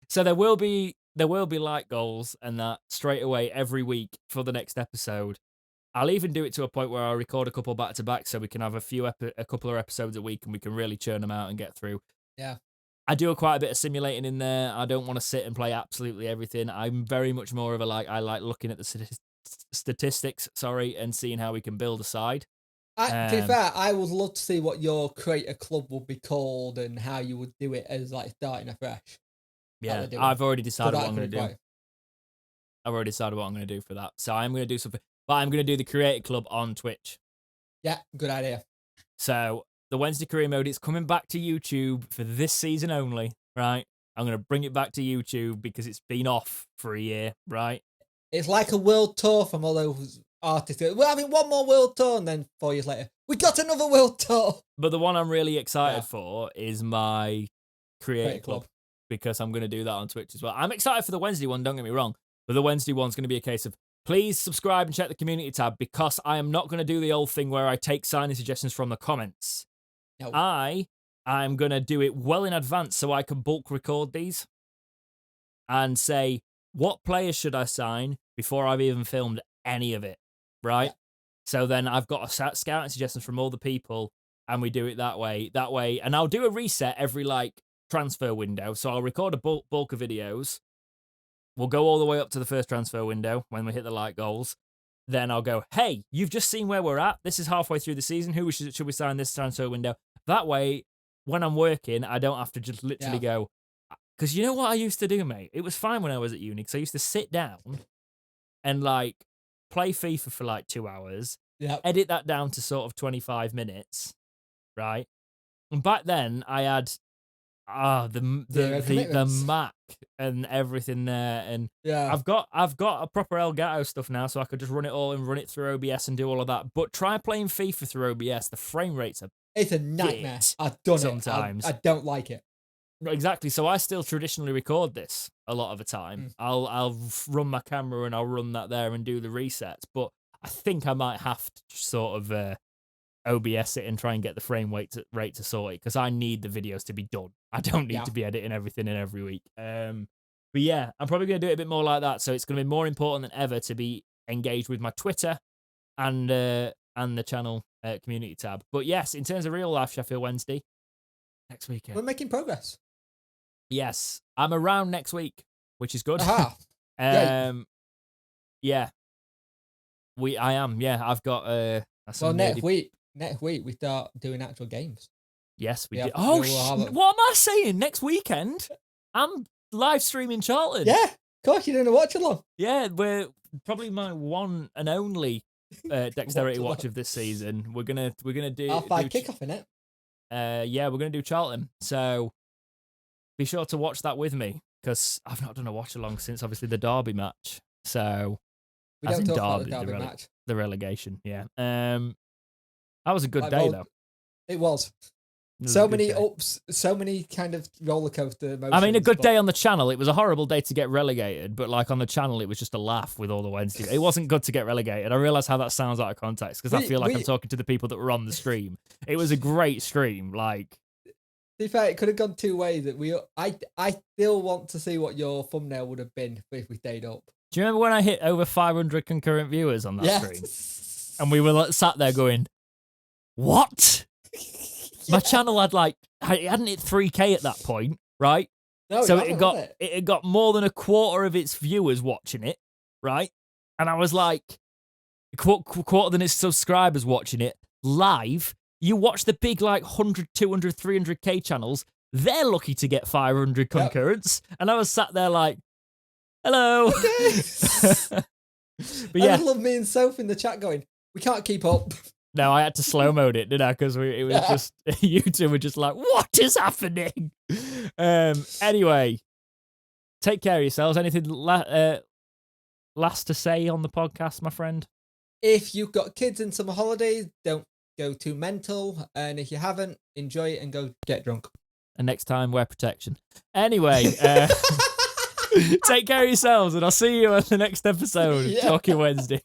So there will be like goals and that straight away every week for the next episode. I'll even do it to a point where I'll record a couple back to back so we can have a couple of episodes a week and we can really churn them out and get through. Yeah. I do quite a bit of simulating in there. I don't want to sit and play absolutely everything. I'm very much more of I like looking at the statistics, and seeing how we can build a side. To be fair, I would love to see what your create a club would be called and how you would do it as like starting afresh. Yeah, I've already decided what I'm going to do. I've already decided what I'm going to do for that. So I'm going to do something, but I'm going to do the Creator Club on Twitch. Yeah, good idea. So the Wednesday Career Mode, it's coming back to YouTube for this season only, right? I'm going to bring it back to YouTube because it's been off for a year, right? It's like a world tour from all those artists. We're having one more world tour and then 4 years later, we got another world tour. But the one I'm really excited for is my Creator Club. Because I'm going to do that on Twitch as well. I'm excited for the Wednesday one, don't get me wrong. But the Wednesday one's going to be a case of, please subscribe and check the community tab because I am not going to do the old thing where I take signing suggestions from the comments. No. I'm going to do it well in advance so I can bulk record these and say, what players should I sign before I've even filmed any of it, right? Yeah. So then I've got a scouting suggestions from all the people and we do it that way. And I'll do a reset every transfer window. So I'll record a bulk of videos. We'll go all the way up to the first transfer window when we hit the like goals. Then I'll go, hey, you've just seen where we're at. This is halfway through the season. Who should we sign this transfer window? That way, when I'm working, I don't have to just literally go. Because you know what I used to do, mate? It was fine when I was at uni because I used to sit down and play FIFA for 2 hours edit that down to sort of 25 minutes, right? And back then I had the Mac and everything there, and I've got a proper Elgato stuff now, so I could just run it all and run it through OBS and do all of that. But try playing FIFA through OBS, the frame rates are it's a nightmare. I've done sometimes. I don't like it. Exactly. So I still traditionally record this a lot of the time. I'll run my camera and I'll run that there and do the resets. But I think I might have to sort of OBS it and try and get the frame rate to sort it, because I need the videos to be done. I don't need to be editing everything in every week. But yeah, I'm probably going to do it a bit more like that. So it's going to be more important than ever to be engaged with my Twitter and the channel community tab. But yes, in terms of real life Sheffield Wednesday, next weekend. We're making progress. Yes, I'm around next week, which is good. Aha. Yeah. I am. Yeah, I've got next week we start doing actual games. Yes, we do. Oh, what am I saying? Next weekend, I'm live streaming Charlton. Yeah, of course, you're doing a watch along. Yeah, we're probably my one and only dexterity watch of this season. We're gonna do half-5 kickoff in it. Yeah, we're gonna do Charlton. So be sure to watch that with me, because I've not done a watch along since obviously the Derby match. So we don't talk about the Derby match. The relegation, yeah. That was a good day though. It was. So many ups, so many kind of roller coaster emotions. I mean, a good day on the channel. It was a horrible day to get relegated, but like on the channel, it was just a laugh with all the Wednesday. It wasn't good to get relegated. I realise how that sounds out of context, because I feel like I'm talking to the people that were on the stream. It was a great stream. Like, to be fair, it could have gone two ways. I still want to see what your thumbnail would have been if we stayed up. Do you remember when I hit over 500 concurrent viewers on that stream? And we were sat there going, what? My channel had it hadn't hit 3K at that point, right? No, so it had got more than a quarter of its viewers watching it, right? And I was like, quarter than its subscribers watching it live. You watch the big 100, 200, 300K channels, they're lucky to get 500 concurrents. Yep. And I was sat there like, hello. Okay. But yeah. I love me and Soph in the chat going, we can't keep up. No, I had to slow mode it, didn't I? Because it was just, you two were just like, what is happening? Anyway, take care of yourselves. Anything last to say on the podcast, my friend? If you've got kids in summer holidays, don't go too mental. And if you haven't, enjoy it and go get drunk. And next time, wear protection. Anyway, take care of yourselves, and I'll see you on the next episode of Talking Wednesday.